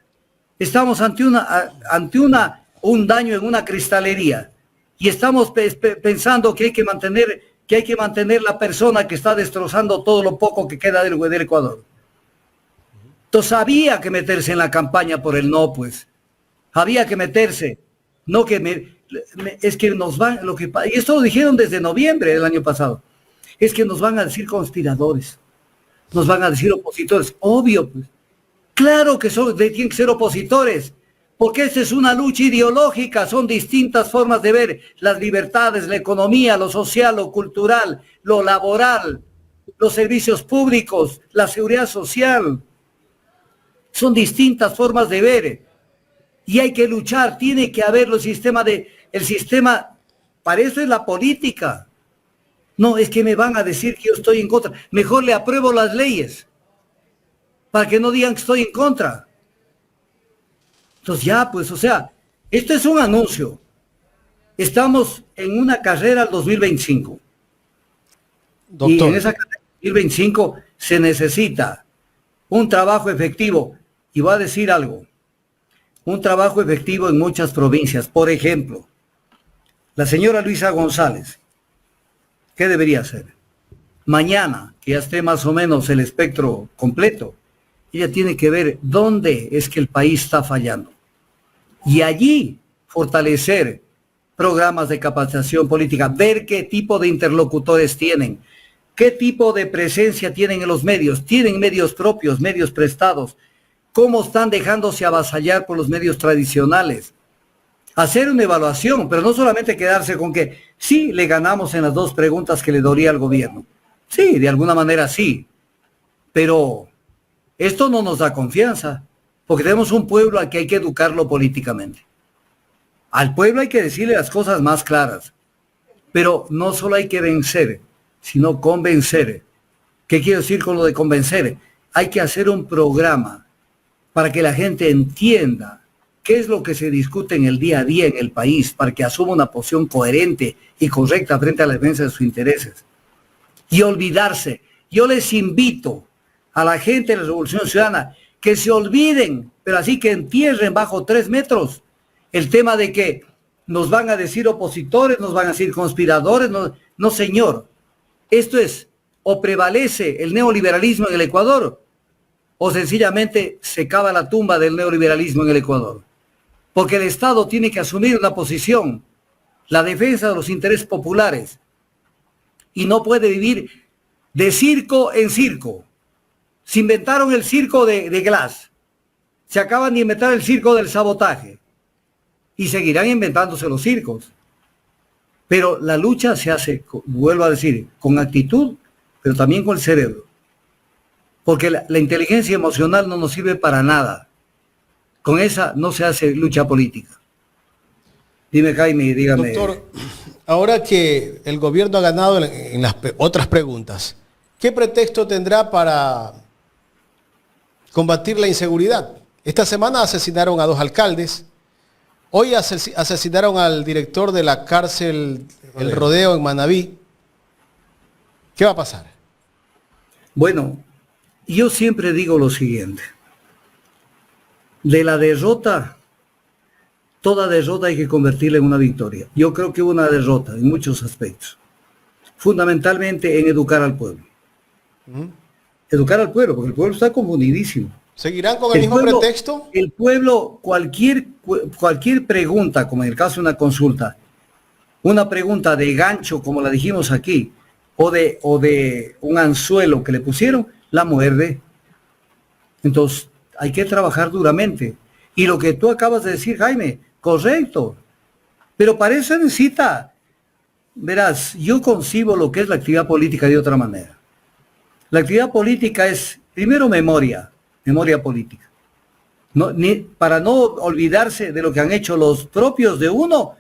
Estamos ante un daño en una cristalería. Y estamos pensando que hay que mantener la persona que está destrozando todo lo poco que queda del Ecuador. Entonces había que meterse en la campaña por el no, pues. Había que meterse. No que es que nos van, y esto lo dijeron desde noviembre del año pasado. Es que nos van a decir conspiradores. Nos van a decir opositores. Obvio, pues. Claro que tienen que ser opositores. Porque esta es una lucha ideológica, son distintas formas de ver las libertades, la economía, lo social, lo cultural, lo laboral, los servicios públicos, la seguridad social. Son distintas formas de ver. Y hay que luchar, tiene que haber el sistema, para eso es la política. No, es que me van a decir que yo estoy en contra. Mejor le apruebo las leyes, para que no digan que estoy en contra. Entonces ya, pues, o sea, esto es un anuncio. Estamos en una carrera al 2025. Doctor. Y en esa carrera 2025 se necesita un trabajo efectivo. Y voy a decir algo. Un trabajo efectivo en muchas provincias. Por ejemplo, la señora Luisa González, ¿qué debería hacer? Mañana, que ya esté más o menos el espectro completo, ella tiene que ver dónde es que el país está fallando. Y allí fortalecer programas de capacitación política, ver qué tipo de interlocutores tienen, qué tipo de presencia tienen en los medios, tienen medios propios, medios prestados, cómo están dejándose avasallar por los medios tradicionales. Hacer una evaluación, pero no solamente quedarse con que sí, le ganamos en las 2 preguntas que le daría al gobierno. Sí, de alguna manera sí, pero esto no nos da confianza, porque tenemos un pueblo al que hay que educarlo políticamente. Al pueblo hay que decirle las cosas más claras, pero no solo hay que vencer, sino convencer. ¿Qué quiero decir con lo de convencer? Hay que hacer un programa para que la gente entienda qué es lo que se discute en el día a día en el país, para que asuma una posición coherente y correcta frente a la defensa de sus intereses. Y olvidarse. Yo les invito a la gente de la Revolución Ciudadana que se olviden, pero así que entierren bajo 3 metros, el tema de que nos van a decir opositores, nos van a decir conspiradores. No, señor. Esto es, o prevalece el neoliberalismo en el Ecuador, o sencillamente se cava la tumba del neoliberalismo en el Ecuador. Porque el Estado tiene que asumir una posición, la defensa de los intereses populares, y no puede vivir de circo en circo. Se inventaron el circo de Glass, se acaban de inventar el circo del sabotaje, y seguirán inventándose los circos. Pero la lucha se hace, vuelvo a decir, con actitud, pero también con el cerebro. Porque la inteligencia emocional no nos sirve para nada. Con esa no se hace lucha política. Dime, Jaime, dígame. Doctor, ahora que el gobierno ha ganado en las otras preguntas, ¿qué pretexto tendrá para combatir la inseguridad? Esta semana asesinaron a 2 alcaldes. Hoy asesinaron al director de la cárcel El Rodeo en Manabí. ¿Qué va a pasar? Bueno, yo siempre digo lo siguiente. De la derrota, toda derrota hay que convertirla en una victoria. Yo creo que hubo una derrota en muchos aspectos. Fundamentalmente en educar al pueblo. Educar al pueblo, porque el pueblo está confundidísimo. ¿Seguirán con el mismo pretexto? El pueblo, cualquier pregunta, como en el caso de una consulta, una pregunta de gancho, como la dijimos aquí, o de un anzuelo que le pusieron, la muerde. Entonces, hay que trabajar duramente. Y lo que tú acabas de decir, Jaime, correcto. Pero para eso necesita, verás, yo concibo lo que es la actividad política de otra manera. La actividad política es, primero, memoria política. para no olvidarse de lo que han hecho los propios de uno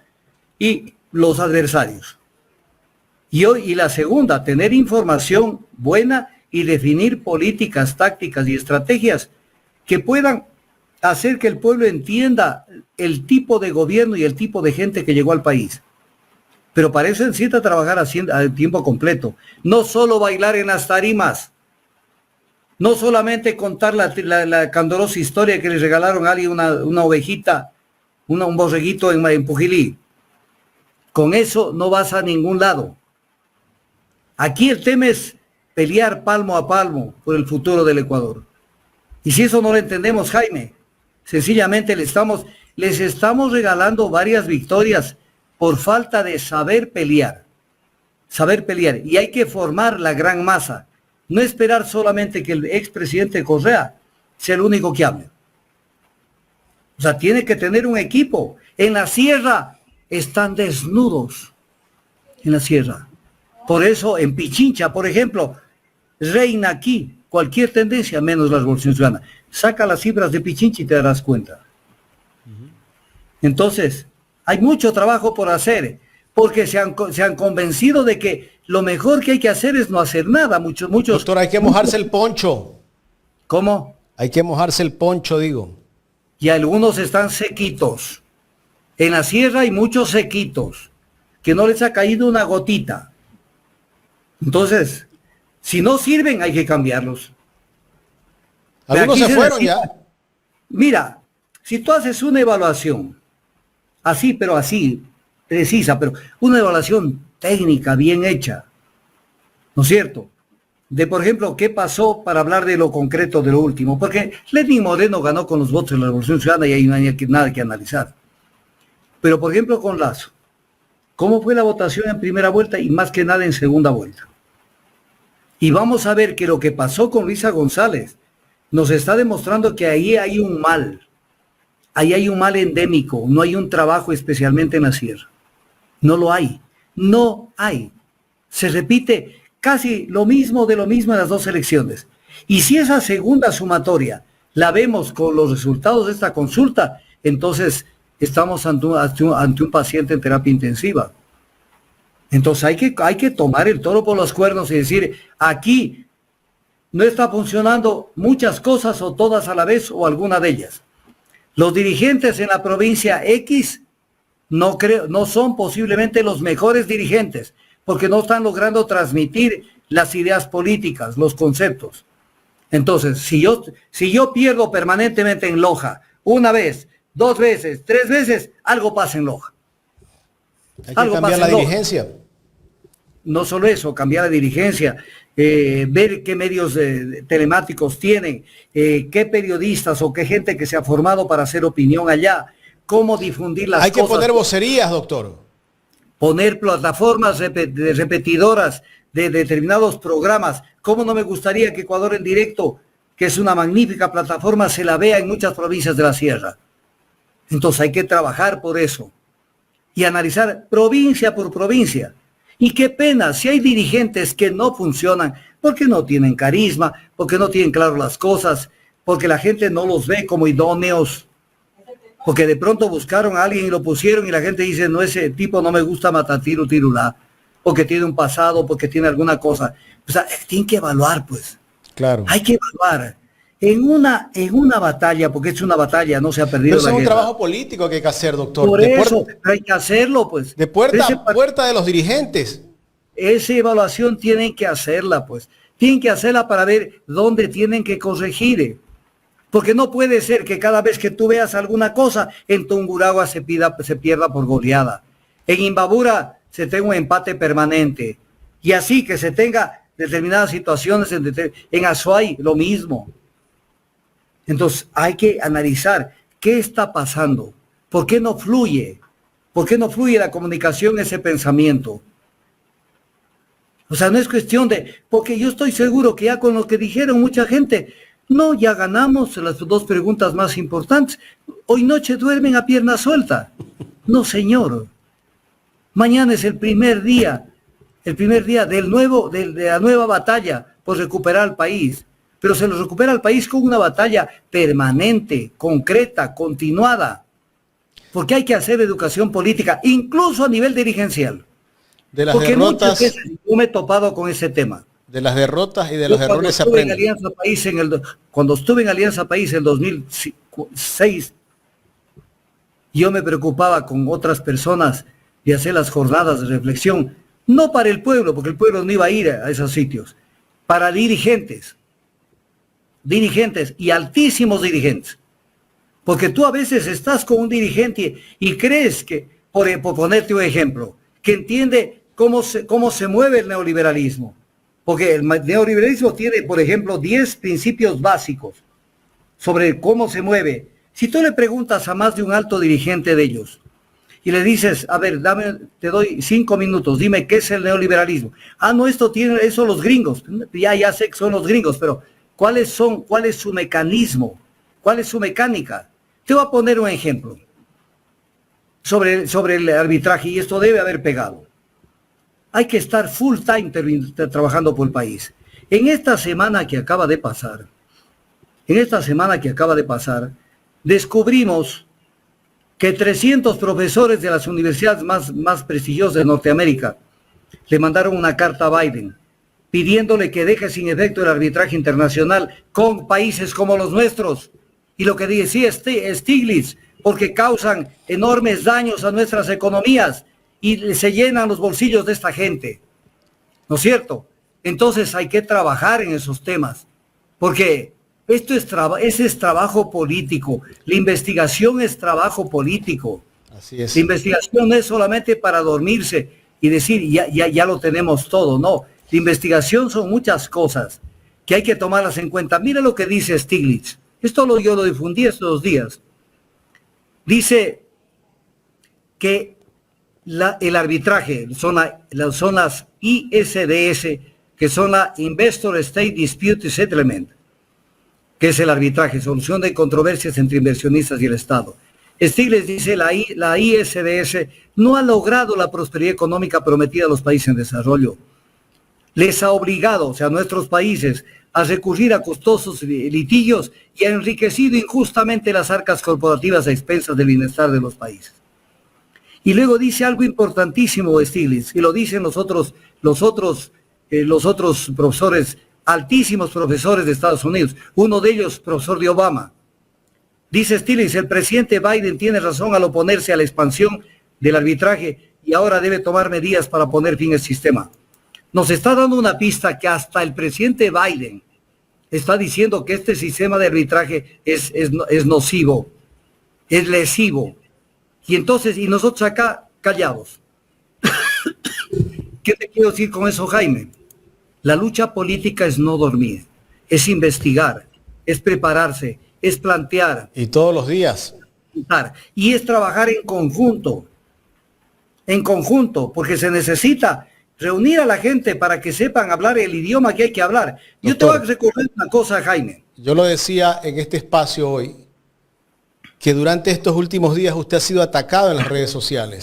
y los adversarios. Y la segunda, tener información buena y definir políticas, tácticas y estrategias que puedan hacer que el pueblo entienda el tipo de gobierno y el tipo de gente que llegó al país. Pero para eso necesita trabajar a tiempo completo. No solo bailar en las tarimas, no solamente contar la candorosa historia que le regalaron a alguien una ovejita, un borreguito en Pujilí. Con eso no vas a ningún lado. Aquí el tema es pelear palmo a palmo por el futuro del Ecuador. Y si eso no lo entendemos, Jaime, sencillamente les estamos regalando varias victorias por falta de saber pelear. Saber pelear. Y hay que formar la gran masa. No esperar solamente que el expresidente Correa sea el único que hable. O sea, tiene que tener un equipo. En la sierra están desnudos. En la sierra. Por eso en Pichincha, por ejemplo, reina aquí cualquier tendencia menos la Revolución Ciudadana. Saca las cifras de Pichincha y te darás cuenta. Entonces, hay mucho trabajo por hacer, porque se han convencido de que lo mejor que hay que hacer es no hacer nada. Muchos. Doctor, hay que mojarse el poncho. ¿Cómo? Hay que mojarse el poncho, digo. Y algunos están sequitos. En la sierra hay muchos sequitos, que no les ha caído una gotita. Entonces, si no sirven, hay que cambiarlos. Algunos se fueron ya. Mira, si tú haces una evaluación, así, pero así, precisa, pero una evaluación técnica, bien hecha, ¿no es cierto? De, por ejemplo, qué pasó para hablar de lo concreto, de lo último, porque Lenín Moreno ganó con los votos de la Revolución Ciudadana y ahí no hay nada que analizar. Pero, por ejemplo, con Lazo, ¿cómo fue la votación en primera vuelta y más que nada en segunda vuelta? Y vamos a ver que lo que pasó con Luisa González nos está demostrando que ahí hay un mal. Ahí hay un mal endémico, no hay un trabajo especialmente en la sierra. No lo hay. No hay. Se repite casi lo mismo de lo mismo en las dos elecciones. Y si esa segunda sumatoria la vemos con los resultados de esta consulta, entonces estamos ante un paciente en terapia intensiva. Entonces hay que tomar el toro por los cuernos y decir, aquí no está funcionando muchas cosas o todas a la vez o alguna de ellas. Los dirigentes en la provincia X no son posiblemente los mejores dirigentes, porque no están logrando transmitir las ideas políticas, los conceptos. Entonces, si yo pierdo permanentemente en Loja, una vez, 2 veces, 3 veces, algo pasa en Loja. Hay que cambiar la dirigencia. No solo eso, cambiar la dirigencia, ver qué medios telemáticos tienen, qué periodistas o qué gente que se ha formado para hacer opinión allá, cómo difundir las cosas. Hay que poner vocerías, doctor. Poner plataformas repetidoras de determinados programas. ¿Cómo no me gustaría que Ecuador en Directo, que es una magnífica plataforma, se la vea en muchas provincias de la sierra? Entonces hay que trabajar por eso y analizar provincia por provincia. Y qué pena si hay dirigentes que no funcionan porque no tienen carisma, porque no tienen claro las cosas, porque la gente no los ve como idóneos, porque de pronto buscaron a alguien y lo pusieron y la gente dice, no, ese tipo no me gusta matatiru tirulá, porque tiene un pasado, porque tiene alguna cosa. O sea, tienen que evaluar, pues. Claro. Hay que evaluar. En una batalla, porque es una batalla, no se ha perdido la guerra. Pero es un trabajo político que hay que hacer, doctor. Por eso, hay que hacerlo, pues. De puerta a puerta de los dirigentes. Esa evaluación tienen que hacerla, pues. Tienen que hacerla para ver dónde tienen que corregir. Porque no puede ser que cada vez que tú veas alguna cosa, en Tungurahua se pierda por goleada. En Imbabura se tenga un empate permanente. Y así que se tenga determinadas situaciones. En Azuay lo mismo. Entonces hay que analizar qué está pasando, por qué no fluye la comunicación, ese pensamiento. O sea, no es cuestión de, porque yo estoy seguro que ya con lo que dijeron mucha gente, no, ya ganamos las 2 preguntas más importantes, hoy noche duermen a pierna suelta. No, señor, mañana es el primer día de la nueva batalla por recuperar el país. pero se lo recupera al país con una batalla permanente, concreta, continuada, porque hay que hacer educación política, incluso a nivel dirigencial. De las Porque muchas derrotas, veces yo me he topado con ese tema. de las derrotas y de Yo los cuando errores se estuve en aprende. Alianza País cuando estuve en Alianza País en 2006, yo me preocupaba con otras personas de hacer las jornadas de reflexión, no para el pueblo, porque el pueblo no iba a ir a esos sitios, para dirigentes y altísimos dirigentes. Porque tú a veces estás con un dirigente y crees que, por ponerte un ejemplo, que entiende cómo se mueve el neoliberalismo. Porque el neoliberalismo tiene, por ejemplo, 10 principios básicos sobre cómo se mueve. Si tú le preguntas a más de un alto dirigente de ellos y le dices, a ver, te doy 5 minutos, dime qué es el neoliberalismo. Ah, no, eso los gringos. Ya sé que son los gringos, pero cuál es su mecanismo? ¿Cuál es su mecánica? Te voy a poner un ejemplo sobre el arbitraje, y esto debe haber pegado. Hay que estar full time trabajando por el país. En esta semana que acaba de pasar, descubrimos que 300 profesores de las universidades más prestigiosas de Norteamérica le mandaron una carta a Biden pidiéndole que deje sin efecto el arbitraje internacional con países como los nuestros. Y lo que decía Stiglitz, porque causan enormes daños a nuestras economías y se llenan los bolsillos de esta gente. ¿No es cierto? Entonces hay que trabajar en esos temas, porque ese es trabajo político. La investigación es trabajo político. Así es. La investigación no es solamente para dormirse y decir, ya lo tenemos todo. No, la investigación son muchas cosas que hay que tomarlas en cuenta. Mira lo que dice Stiglitz. Yo lo difundí estos 2 días. Dice que el arbitraje son las ISDS, que son la Investor State Dispute Settlement, que es el arbitraje, solución de controversias entre inversionistas y el Estado. Stiglitz dice la ISDS no ha logrado la prosperidad económica prometida a los países en desarrollo. Les ha obligado, o sea, a nuestros países, a recurrir a costosos litigios y ha enriquecido injustamente las arcas corporativas a expensas del bienestar de los países. Y luego dice algo importantísimo Stiglitz, y lo dicen los otros profesores, altísimos profesores de Estados Unidos, uno de ellos, profesor de Obama. Dice Stiglitz, el presidente Biden tiene razón al oponerse a la expansión del arbitraje y ahora debe tomar medidas para poner fin al sistema. Nos está dando una pista que hasta el presidente Biden está diciendo que este sistema de arbitraje es nocivo, es lesivo. Y nosotros acá callados. ¿Qué te quiero decir con eso, Jaime? La lucha política es no dormir, es investigar, es prepararse, es plantear. Y todos los días. Y es trabajar en conjunto, porque se necesita reunir a la gente para que sepan hablar el idioma que hay que hablar. Yo te voy a recordar una cosa, Jaime. Yo lo decía en este espacio hoy, que durante estos últimos días usted ha sido atacado en las redes sociales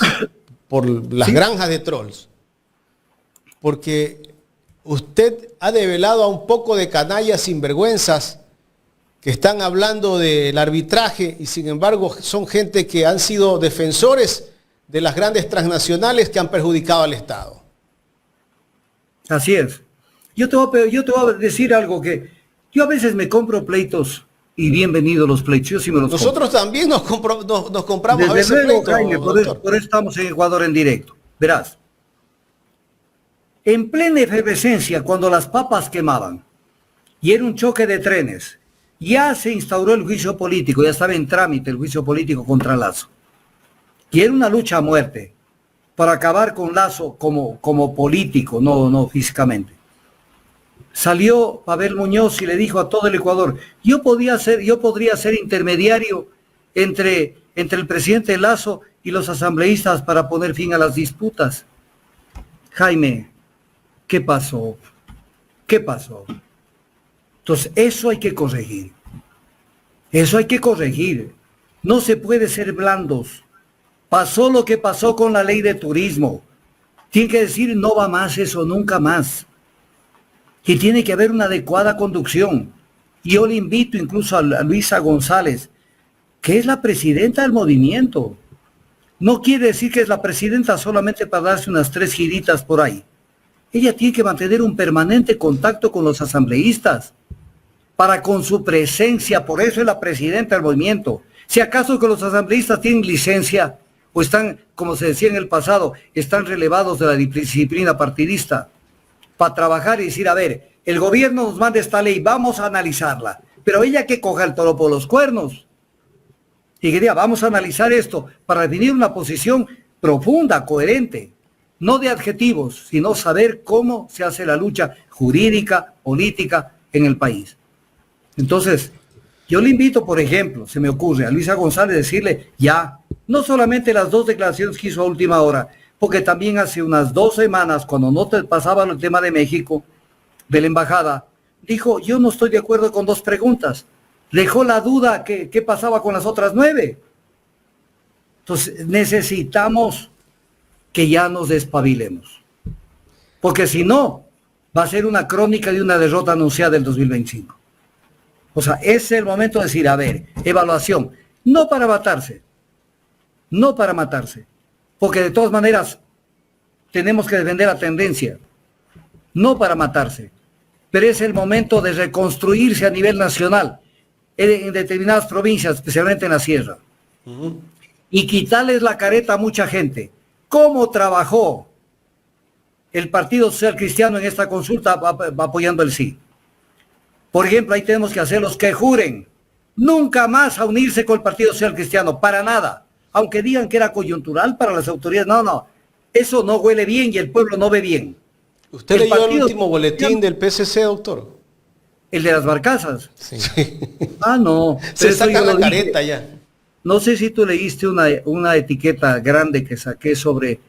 por las granjas de trolls. Porque usted ha develado a un poco de canallas sinvergüenzas que están hablando del arbitraje y sin embargo son gente que han sido defensores de las grandes transnacionales que han perjudicado al Estado. Así es. Yo te voy a decir algo, que yo a veces me compro pleitos y bienvenidos los pleitos. Yo sí me los Nosotros compro. también nos compramos Desde a veces luego, pleitos, Jaime, por eso estamos en Ecuador en directo. Verás, en plena efervescencia, cuando las papas quemaban y era un choque de trenes, ya se instauró el juicio político, ya estaba en trámite el juicio político contra Lazo. Y era una lucha a muerte para acabar con Lazo como político, no físicamente. Salió Pavel Muñoz y le dijo a todo el Ecuador, yo podría ser intermediario entre el presidente Lazo y los asambleístas para poner fin a las disputas. Jaime, ¿qué pasó? ¿Qué pasó? Entonces, eso hay que corregir. Eso hay que corregir. No se puede ser blandos. Pasó lo que pasó con la ley de turismo. Tiene que decir, no va más eso, nunca más. Y tiene que haber una adecuada conducción. Y yo le invito incluso a Luisa González, que es la presidenta del movimiento. No quiere decir que es la presidenta solamente para darse unas 3 giritas por ahí. Ella tiene que mantener un permanente contacto con los asambleístas, para con su presencia, por eso es la presidenta del movimiento. Si acaso que los asambleístas tienen licencia, o están, como se decía en el pasado, están relevados de la disciplina partidista, para trabajar y decir, a ver, el gobierno nos manda esta ley, vamos a analizarla, pero ella que coja el toro por los cuernos, y que diga, vamos a analizar esto, para definir una posición profunda, coherente, no de adjetivos, sino saber cómo se hace la lucha jurídica, política en el país. Entonces, yo le invito, por ejemplo, se me ocurre a Luisa González decirle ya, no solamente las 2 declaraciones que hizo a última hora, porque también hace unas 2 semanas, cuando no te pasaba el tema de México, de la embajada, dijo, yo no estoy de acuerdo con 2 preguntas. Dejó la duda qué pasaba con las otras 9. Entonces, necesitamos que ya nos despabilemos. Porque si no, va a ser una crónica de una derrota anunciada del 2025. O sea, es el momento de decir, a ver, evaluación, no para matarse, porque de todas maneras tenemos que defender la tendencia, no para matarse, pero es el momento de reconstruirse a nivel nacional, en determinadas provincias, especialmente en la sierra, y quitarles la careta a mucha gente. ¿Cómo trabajó el Partido Social Cristiano en esta consulta apoyando el sí? Por ejemplo, ahí tenemos que hacerlos que juren nunca más a unirse con el Partido Social Cristiano, para nada. Aunque digan que era coyuntural para las autoridades, no, eso no huele bien y el pueblo no ve bien. ¿Usted leyó el último boletín del PSC, doctor? ¿El de las barcazas? Sí. Ah, no. Se saca la careta ya. No sé si tú leíste una etiqueta grande que saqué sobre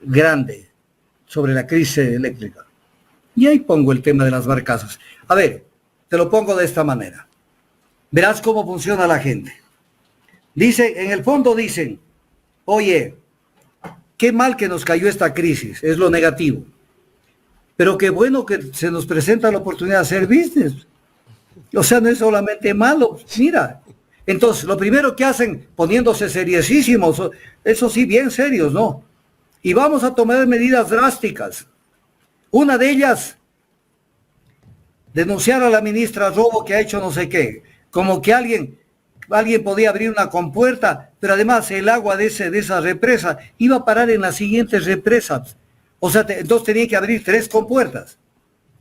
la crisis eléctrica. Y ahí pongo el tema de las barcazas. A ver, te lo pongo de esta manera. Verás cómo funciona la gente. Dice, en el fondo dicen, oye, qué mal que nos cayó esta crisis, es lo negativo. Pero qué bueno que se nos presenta la oportunidad de hacer business. O sea, no es solamente malo, mira. Entonces, lo primero que hacen, poniéndose seriosísimos, eso sí, bien serios, ¿no? Y vamos a tomar medidas drásticas. Una de ellas, denunciar a la ministra Robo que ha hecho no sé qué, como que alguien podía abrir una compuerta, pero además el agua de esa represa iba a parar en las siguientes represas. O sea, entonces tenía que abrir 3 compuertas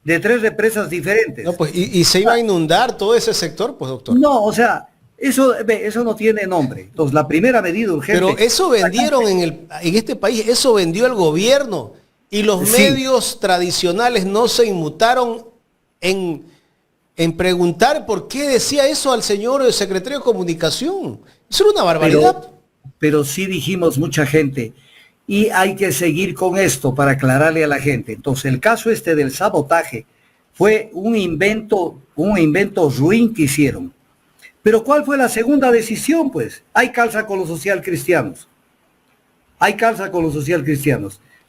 de 3 represas diferentes. No, pues, ¿y se iba a inundar todo ese sector, pues, doctor? No, o sea, eso no tiene nombre. Entonces, la primera medida urgente... Pero eso vendieron en este país, eso vendió el gobierno. Y los medios tradicionales no se inmutaron en preguntar por qué decía eso al señor secretario de Comunicación. Eso era una barbaridad. Pero sí dijimos mucha gente, y hay que seguir con esto para aclararle a la gente. Entonces, el caso del sabotaje fue un invento ruin que hicieron. Pero ¿cuál fue la segunda decisión? Pues, hay calza con los social cristianos.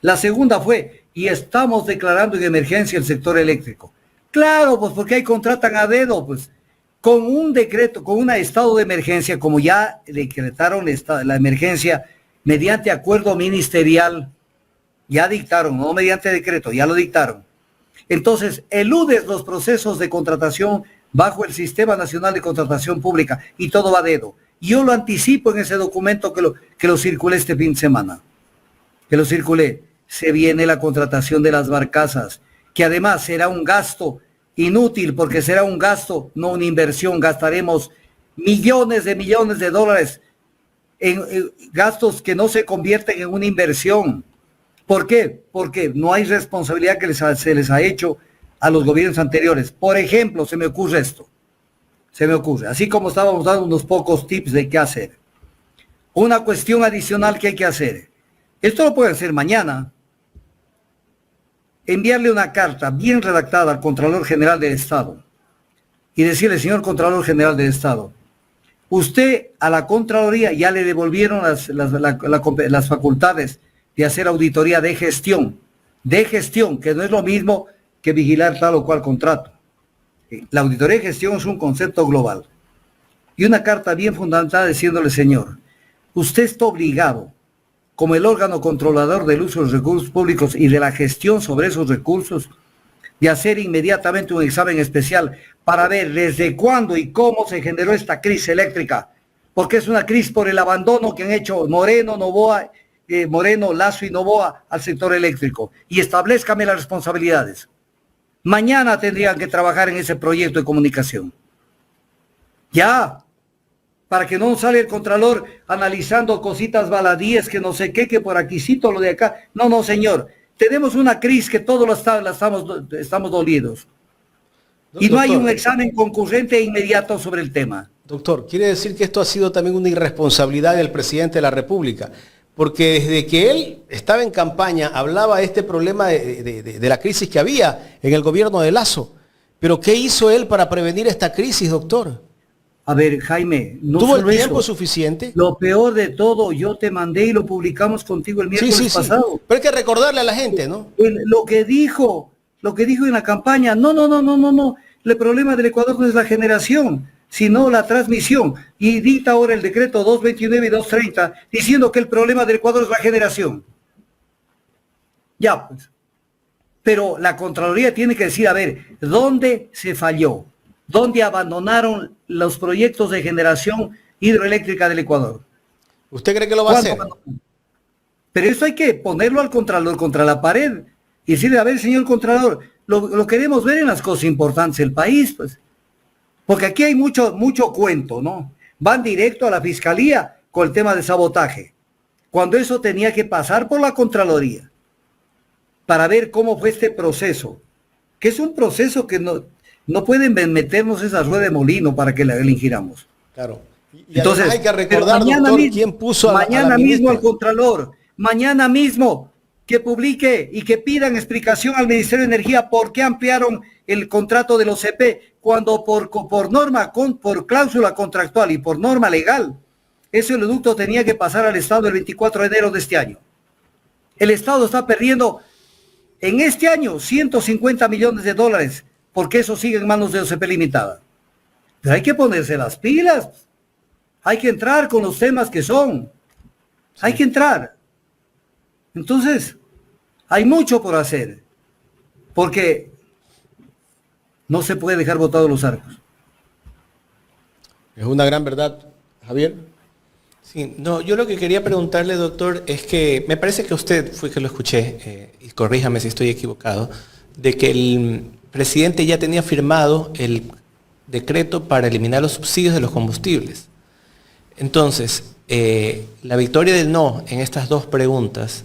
La segunda fue, y estamos declarando en emergencia el sector eléctrico. Claro, pues porque ahí contratan a dedo, pues, con un decreto, con un estado de emergencia, como ya decretaron la emergencia mediante acuerdo ministerial, ya dictaron, no mediante decreto, ya lo dictaron. Entonces, eludes los procesos de contratación bajo el Sistema Nacional de Contratación Pública y todo va a dedo. Yo lo anticipo en ese documento que lo circulé este fin de semana. Se viene la contratación de las barcazas, que además será un gasto inútil, porque será un gasto, no una inversión. Gastaremos millones de dólares en gastos que no se convierten en una inversión. ¿Por qué? Porque no hay responsabilidad que se les ha hecho a los gobiernos anteriores. Por ejemplo, se me ocurre, así como estábamos dando unos pocos tips de qué hacer. Una cuestión adicional que hay que hacer. Esto lo pueden hacer mañana. Enviarle una carta bien redactada al Contralor General del Estado y decirle, señor Contralor General del Estado, usted a la Contraloría ya le devolvieron las facultades de hacer auditoría de gestión, que no es lo mismo que vigilar tal o cual contrato. La auditoría de gestión es un concepto global. Y una carta bien fundamentada diciéndole, señor, usted está obligado, como el órgano controlador del uso de los recursos públicos y de la gestión sobre esos recursos, de hacer inmediatamente un examen especial para ver desde cuándo y cómo se generó esta crisis eléctrica, porque es una crisis por el abandono que han hecho Moreno, Lasso y Novoa al sector eléctrico, y establezcame las responsabilidades. Mañana tendrían que trabajar en ese proyecto de comunicación. Ya, para que no salga el Contralor analizando cositas baladíes, que no sé qué, que por aquícito, lo de acá. No, señor. Tenemos una crisis que todos estamos dolidos. Y no hay un examen concurrente e inmediato sobre el tema. Doctor, quiere decir que esto ha sido también una irresponsabilidad del presidente de la República, porque desde que él estaba en campaña hablaba de este problema de la crisis que había en el gobierno de Lasso. Pero ¿qué hizo él para prevenir esta crisis, doctor? A ver, Jaime, no ¿tuvo el solo tiempo eso. suficiente? Lo peor de todo, yo te mandé y lo publicamos contigo el miércoles pasado. Pero hay que recordarle a la gente, ¿no? Lo que dijo en la campaña, no. El problema del Ecuador no es la generación, sino la transmisión. Y dicta ahora el decreto 229 y 230 diciendo que el problema del Ecuador es la generación. Ya, pues. Pero la Contraloría tiene que decir, a ver, ¿dónde se falló? ¿Dónde abandonaron los proyectos de generación hidroeléctrica del Ecuador? ¿Usted cree que lo va a hacer? Pero eso hay que ponerlo al Contralor contra la pared y decirle, a ver, señor Contralor, lo queremos ver en las cosas importantes del país, pues. Porque aquí hay mucho cuento, ¿no? Van directo a la Fiscalía con el tema de sabotaje, cuando eso tenía que pasar por la Contraloría para ver cómo fue este proceso, que es un proceso que no pueden meternos esa rueda de molino para que la giramos. Claro. Y entonces hay que recordar, doctor, quién puso mañana mismo al Contralor, mañana mismo que publique y que pidan explicación al Ministerio de Energía por qué ampliaron el contrato de los CP, cuando por norma, por cláusula contractual y por norma legal, ese oleoducto tenía que pasar al Estado el 24 de enero de este año. El Estado está perdiendo en este año 150 millones de dólares porque eso sigue en manos de OCP Limitada. Pero hay que ponerse las pilas. Hay que entrar con los temas que son. Sí. Hay que entrar. Entonces, hay mucho por hacer. Porque no se puede dejar botados los arcos. Es una gran verdad, Javier. Sí, no, yo lo que quería preguntarle, doctor, es que me parece que usted fue que lo escuché, y corríjame si estoy equivocado, de que el presidente ya tenía firmado el decreto para eliminar los subsidios de los combustibles. Entonces, la victoria del no en estas dos preguntas,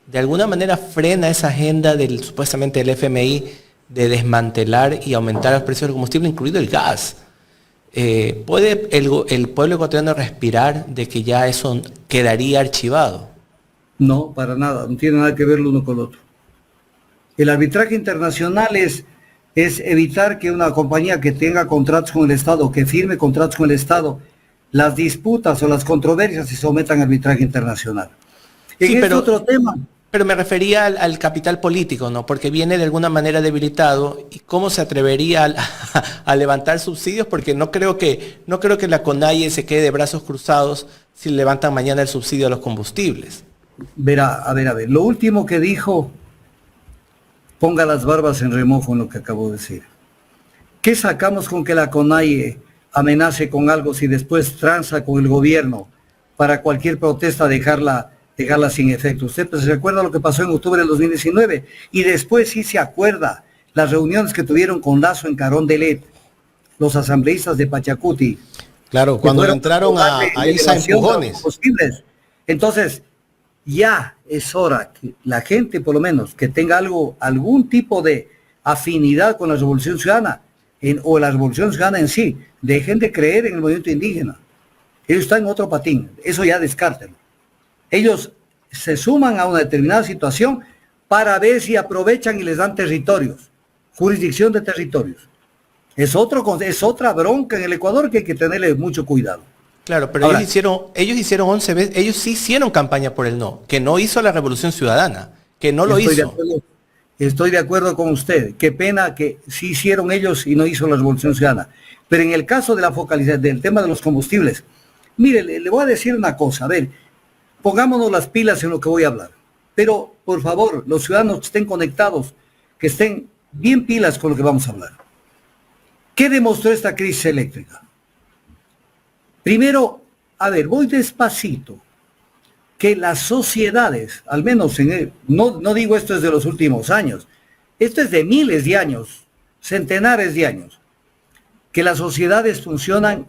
de alguna manera frena esa agenda supuestamente del FMI de desmantelar y aumentar los precios del combustible, incluido el gas. ¿Puede el pueblo ecuatoriano respirar de que ya eso quedaría archivado? No, para nada, no tiene nada que ver lo uno con lo otro. El arbitraje internacional es evitar que una compañía que tenga contratos con el Estado, que firme contratos con el Estado, las disputas o las controversias se sometan al arbitraje internacional. Sí, pero otro tema. Pero me refería al capital político, ¿no? Porque viene de alguna manera debilitado. ¿Y cómo se atrevería a levantar subsidios? Porque no creo que la CONAIE se quede de brazos cruzados si levantan mañana el subsidio a los combustibles. Verá, a ver. Lo último que dijo, ponga las barbas en remojo en lo que acabo de decir. ¿Qué sacamos con que la CONAIE amenace con algo si después tranza con el gobierno para cualquier protesta dejarla sin efecto? Usted se recuerda lo que pasó en octubre del 2019 y después sí se acuerda las reuniones que tuvieron con Lasso en Carondelet, los asambleístas de Pachacuti. Claro, cuando entraron a ISA empujones. Entonces, ya es hora que la gente, por lo menos, que tenga algún tipo de afinidad con la Revolución Ciudadana, o la Revolución Ciudadana en sí, dejen de creer en el movimiento indígena. Ellos están en otro patín, eso ya descártenlo. Ellos se suman a una determinada situación para ver si aprovechan y les dan territorios, jurisdicción de territorios. Es otra bronca en el Ecuador que hay que tenerle mucho cuidado. Claro, pero ahora, ellos hicieron 11 veces, ellos sí hicieron campaña por el no, que no hizo la Revolución Ciudadana, que no lo hizo. Estoy de acuerdo con usted. Qué pena que sí hicieron ellos y no hizo la Revolución Ciudadana. Pero en el caso de la focalización del tema de los combustibles, mire, le voy a decir una cosa. A ver, pongámonos las pilas en lo que voy a hablar. Pero, por favor, los ciudadanos que estén conectados, que estén bien pilas con lo que vamos a hablar. ¿Qué demostró esta crisis eléctrica? Primero, a ver, voy despacito. Que las sociedades, al menos no digo esto es de los últimos años, esto es de miles de años, centenares de años, que las sociedades funcionan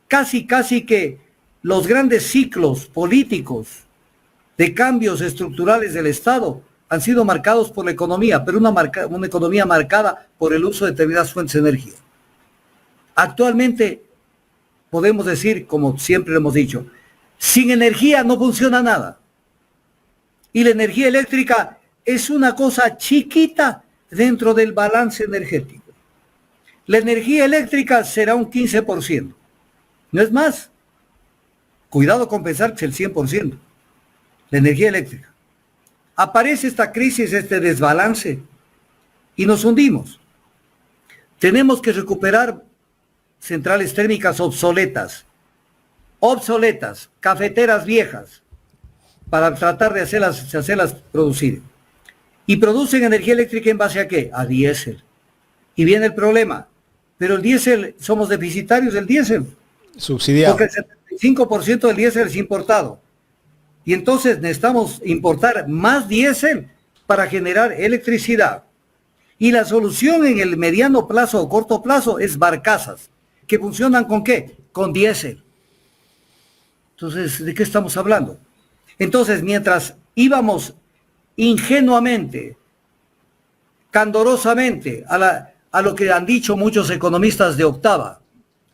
casi que los grandes ciclos políticos de cambios estructurales del Estado han sido marcados por la economía, pero una economía marcada por el uso de determinadas fuentes de energía. Actualmente podemos decir, como siempre lo hemos dicho, sin energía no funciona nada. Y la energía eléctrica es una cosa chiquita dentro del balance energético. La energía eléctrica será un 15%. No es más. Cuidado con pensar que es el 100%. La energía eléctrica. Aparece esta crisis, este desbalance, y nos hundimos. Tenemos que recuperar centrales térmicas obsoletas, cafeteras viejas, para tratar de hacerlas producir. Y producen energía eléctrica en base a ¿qué? A diésel. Y viene el problema. Pero el diésel, somos deficitarios del diésel. Subsidiado. Porque el 75% del diésel es importado. Y entonces necesitamos importar más diésel para generar electricidad. Y la solución en el mediano plazo o corto plazo es barcazas, que funcionan ¿con qué? Con diésel. Entonces, ¿de qué estamos hablando? Entonces, mientras íbamos ingenuamente, candorosamente, a lo que han dicho muchos economistas de octava,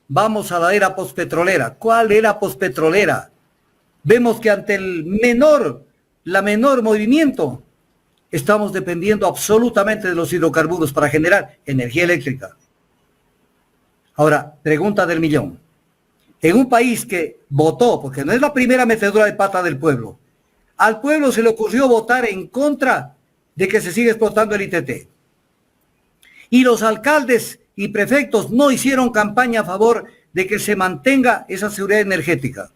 vamos a la era pospetrolera. ¿Cuál era pospetrolera? Vemos que ante la menor movimiento, estamos dependiendo absolutamente de los hidrocarburos para generar energía eléctrica. Ahora, pregunta del millón. En un país que votó, porque no es la primera metedura de pata del pueblo, al pueblo se le ocurrió votar en contra de que se siga explotando el ITT. Y los alcaldes y prefectos no hicieron campaña a favor de que se mantenga esa seguridad energética.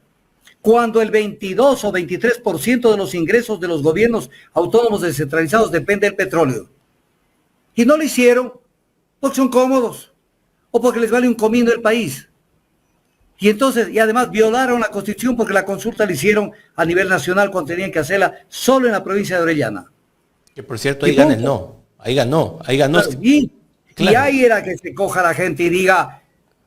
Cuando el 22 o 23% de los ingresos de los gobiernos autónomos descentralizados depende del petróleo. Y no lo hicieron porque son cómodos o porque les vale un comino el país. Y entonces, y además violaron la Constitución porque la consulta la hicieron a nivel nacional cuando tenían que hacerla solo en la provincia de Orellana. Que por cierto, ahí gana el no. Ahí ganó. Claro, y ahí era que se coja la gente y diga,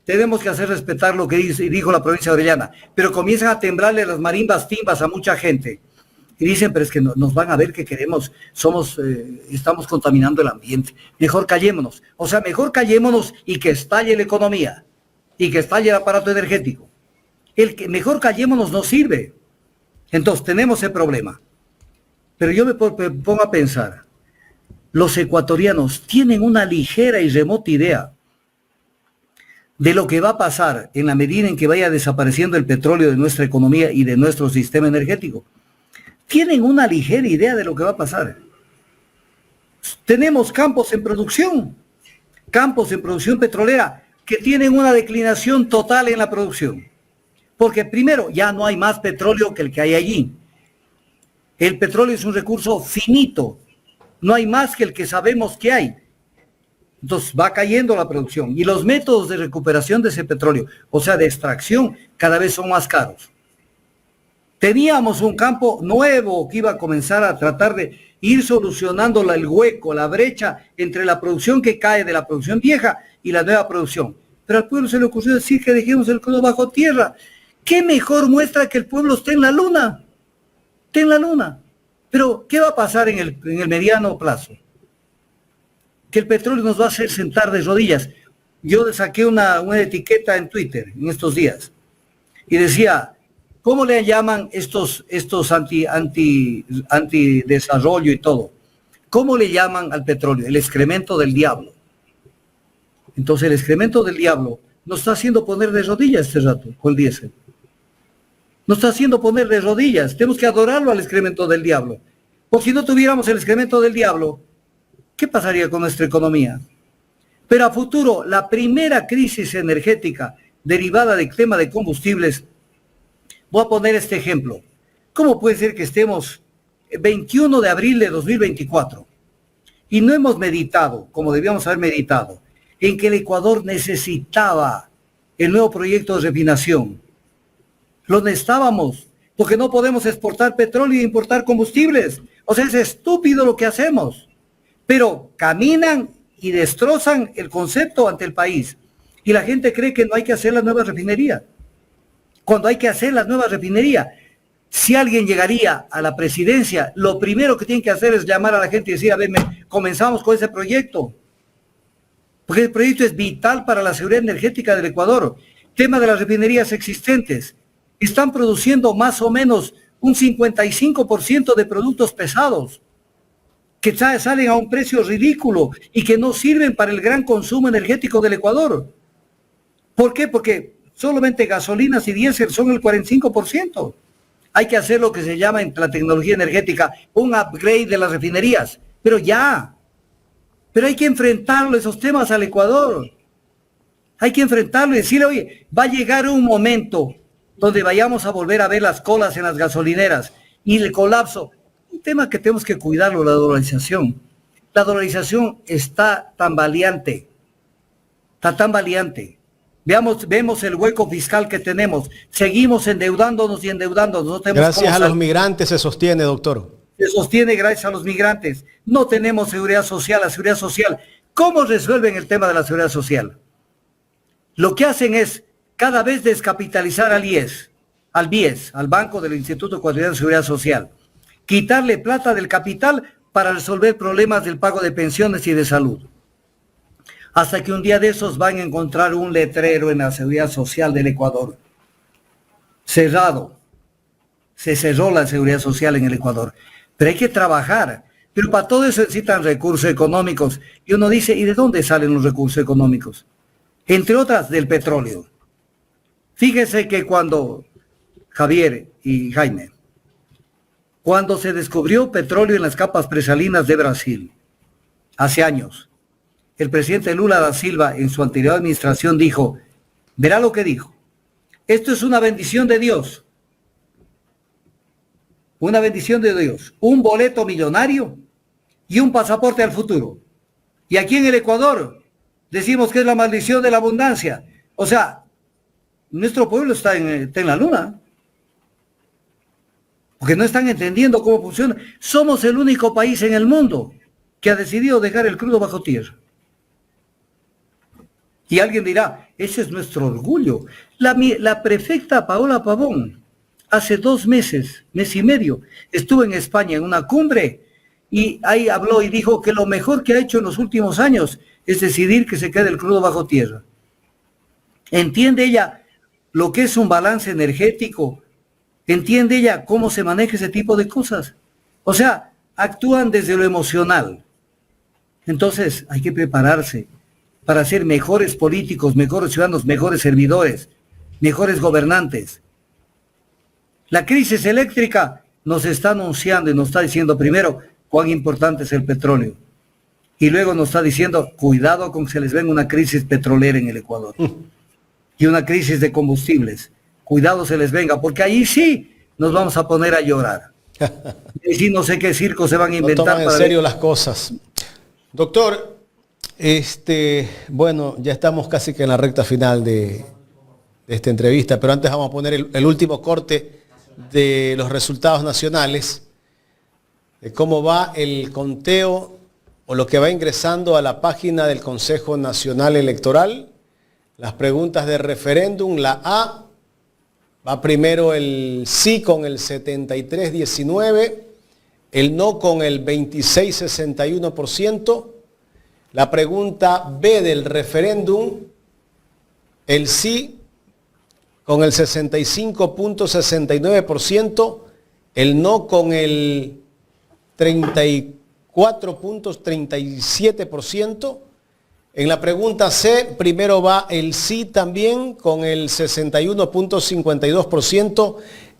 tenemos que hacer respetar lo que dijo la provincia de Orellana. Pero comienzan a temblarle las marimbas timbas a mucha gente. Y dicen, pero es que nos van a ver que queremos, estamos contaminando el ambiente. Mejor callémonos. O sea, mejor callémonos y que estalle la economía. Y que estalle el aparato energético. Mejor callémonos no sirve. Entonces tenemos el problema. Pero yo me pongo a pensar, los ecuatorianos tienen una ligera y remota idea de lo que va a pasar en la medida en que vaya desapareciendo el petróleo de nuestra economía y de nuestro sistema energético. Tienen una ligera idea de lo que va a pasar. Tenemos campos en producción petrolera, que tienen una declinación total en la producción. Porque primero, ya no hay más petróleo que el que hay allí. El petróleo es un recurso finito. No hay más que el que sabemos que hay. Entonces va cayendo la producción. Y los métodos de recuperación de ese petróleo, o sea, de extracción, cada vez son más caros. Teníamos un campo nuevo que iba a comenzar a tratar de ir solucionando el hueco, la brecha entre la producción que cae de la producción vieja y la nueva producción. Pero al pueblo se le ocurrió decir que dejemos el crudo bajo tierra. ¿Qué mejor muestra que el pueblo esté en la luna? Esté en la luna. Pero, ¿qué va a pasar en el mediano plazo? Que el petróleo nos va a hacer sentar de rodillas. Yo saqué una etiqueta en Twitter en estos días y decía, ¿cómo le llaman estos antidesarrollo y todo? ¿Cómo le llaman al petróleo? El excremento del diablo. Entonces el excremento del diablo nos está haciendo poner de rodillas este rato con el diésel. Nos está haciendo poner de rodillas. Tenemos que adorarlo al excremento del diablo. Porque si no tuviéramos el excremento del diablo, ¿qué pasaría con nuestra economía? Pero a futuro, la primera crisis energética derivada del tema de combustibles, voy a poner este ejemplo. ¿Cómo puede ser que estemos 21 de abril de 2024 y no hemos meditado, como debíamos haber meditado, en que el Ecuador necesitaba el nuevo proyecto de refinación? Lo necesitábamos, porque no podemos exportar petróleo e importar combustibles. O sea, es estúpido lo que hacemos. Pero caminan y destrozan el concepto ante el país. Y la gente cree que no hay que hacer la nueva refinería. Cuando hay que hacer la nueva refinería, si alguien llegaría a la presidencia, lo primero que tienen que hacer es llamar a la gente y decir, a ver, comenzamos con ese proyecto. Porque el proyecto es vital para la seguridad energética del Ecuador. Tema de las refinerías existentes. Están produciendo más o menos un 55% de productos pesados que salen a un precio ridículo y que no sirven para el gran consumo energético del Ecuador. ¿Por qué? Porque solamente gasolinas y diésel son el 45%. Hay que hacer lo que se llama en la tecnología energética un upgrade de las refinerías, pero ya. Pero hay que enfrentarlo, esos temas al Ecuador. Hay que enfrentarlo y decirle, oye, va a llegar un momento donde vayamos a volver a ver las colas en las gasolineras y el colapso. Un tema que tenemos que cuidarlo, la dolarización. La dolarización está tambaleante. Está tambaleante. Vemos el hueco fiscal que tenemos. Seguimos endeudándonos y endeudándonos. No tenemos gracias a los migrantes se sostiene, doctor. Se sostiene gracias a los migrantes. No tenemos seguridad social. La seguridad social, ¿cómo resuelven el tema de la seguridad social? Lo que hacen es cada vez descapitalizar al IES, al BIES, al Banco del Instituto Ecuatoriano de Seguridad Social. Quitarle plata del capital para resolver problemas del pago de pensiones y de salud. Hasta que un día de esos van a encontrar un letrero en la seguridad social del Ecuador. Cerrado. Se cerró la seguridad social en el Ecuador. Pero hay que trabajar. Pero para todo eso necesitan recursos económicos. Y uno dice, ¿y de dónde salen los recursos económicos? Entre otras, del petróleo. Fíjese que cuando Javier y Jaime, cuando se descubrió petróleo en las capas presalinas de Brasil, hace años, el presidente Lula da Silva en su anterior administración dijo, verá lo que dijo, esto es una bendición de Dios, un boleto millonario y un pasaporte al futuro. Y aquí en el Ecuador decimos que es la maldición de la abundancia. O sea, nuestro pueblo está en la luna. Porque no están entendiendo cómo funciona. Somos el único país en el mundo que ha decidido dejar el crudo bajo tierra. Y alguien dirá, ese es nuestro orgullo. La prefecta Paola Pavón, hace 2 meses, mes y medio, estuvo en España en una cumbre y ahí habló y dijo que lo mejor que ha hecho en los últimos años es decidir que se quede el crudo bajo tierra. ¿Entiende ella lo que es un balance energético? ¿Entiende ella cómo se maneja ese tipo de cosas? O sea, actúan desde lo emocional. Entonces hay que prepararse para ser mejores políticos, mejores ciudadanos, mejores servidores, mejores gobernantes. La crisis eléctrica nos está anunciando y nos está diciendo primero cuán importante es el petróleo. Y luego nos está diciendo, cuidado con que se les venga una crisis petrolera en el Ecuador. Y una crisis de combustibles. Cuidado se les venga, porque ahí sí nos vamos a poner a llorar. Y sí, no sé qué circo se van a inventar. No toman en serio las cosas. Doctor, bueno, ya estamos casi que en la recta final de esta entrevista, pero antes vamos a poner el último corte de los resultados nacionales, de cómo va el conteo o lo que va ingresando a la página del Consejo Nacional Electoral. Las preguntas de referéndum, la A, va primero el sí con el 73,19%, el no con el 26,61%, la pregunta B del referéndum, el sí con el 65,69%, el no con el 34,37%. En la pregunta C, primero va el sí también con el 61,52%,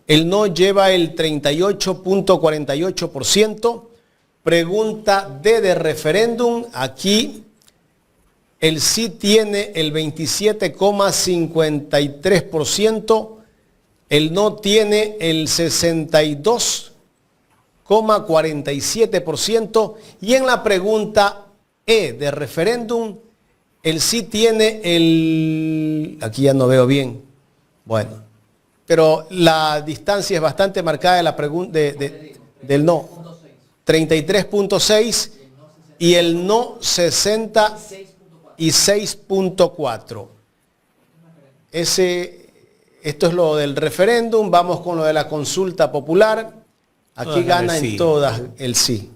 el no lleva el 38,48%, pregunta D de referéndum. Aquí el sí tiene el 27,53%, el no tiene el 62,47% y en la pregunta E de referéndum el sí tiene aquí ya no veo bien, bueno, pero la distancia es bastante marcada de la pregunta del no, 33,6 y el no 66,4. Esto es lo del referéndum. Vamos con lo de la consulta popular. Aquí gana en todas el sí.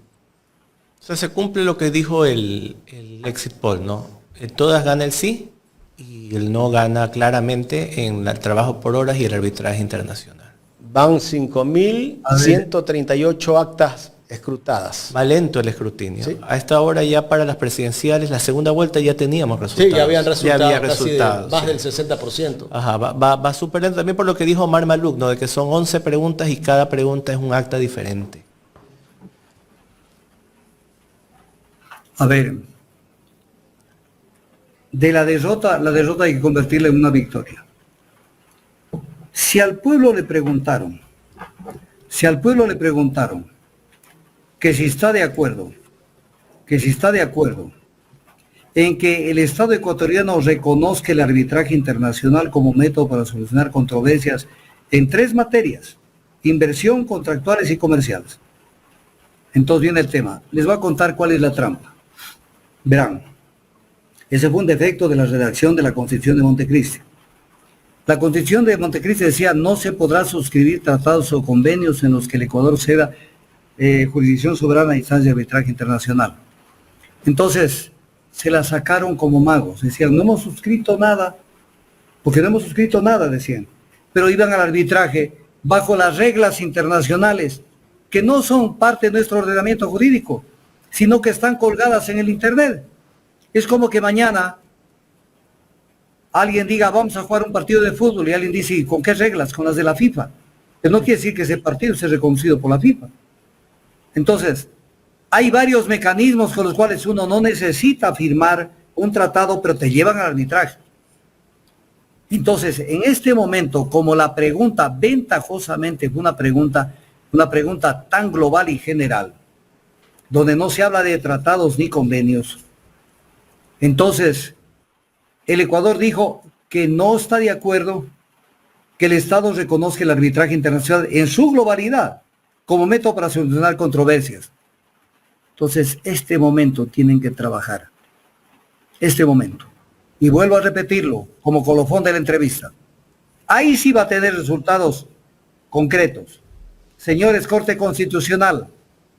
O sea, se cumple lo que dijo el exit poll, ¿no? En todas gana el sí y el no gana claramente en el trabajo por horas y el arbitraje internacional. Van 5.138 actas escrutadas. Va lento el escrutinio. ¿Sí? A esta hora ya para las presidenciales, la segunda vuelta ya teníamos resultados. Sí, ya habían resultados. Ya había resultados, más sí. del 60%. Ajá, va súper lento también por lo que dijo Omar Maluk, ¿no? De que son 11 preguntas y cada pregunta es un acta diferente. A ver, de la derrota hay que convertirla en una victoria. Si al pueblo le preguntaron que si está de acuerdo en que el Estado ecuatoriano reconozca el arbitraje internacional como método para solucionar controversias en 3 materias: inversión, contractuales y comerciales. Entonces viene el tema. Les voy a contar cuál es la trampa. Verán, ese fue un defecto de la redacción de la Constitución de Montecristi. La Constitución de Montecristi decía: no se podrá suscribir tratados o convenios en los que el Ecuador ceda jurisdicción soberana a instancia de arbitraje internacional. Entonces, se la sacaron como magos. Decían: no hemos suscrito nada, porque no hemos suscrito nada, decían. Pero iban al arbitraje bajo las reglas internacionales, que no son parte de nuestro ordenamiento jurídico, sino que están colgadas en el Internet. Es como que mañana alguien diga: vamos a jugar un partido de fútbol, y alguien dice: ¿y con qué reglas? Con las de la FIFA. Pero no quiere decir que ese partido sea reconocido por la FIFA. Entonces, hay varios mecanismos con los cuales uno no necesita firmar un tratado, pero te llevan al arbitraje. Entonces, en este momento, como la pregunta ventajosamente fue una pregunta tan global y general, donde no se habla de tratados ni convenios, entonces el Ecuador dijo que no está de acuerdo que el Estado reconozca el arbitraje internacional en su globalidad como método para solucionar controversias. Entonces, este momento tienen que trabajar. Este momento. Y vuelvo a repetirlo como colofón de la entrevista. Ahí sí va a tener resultados concretos. Señores, Corte Constitucional,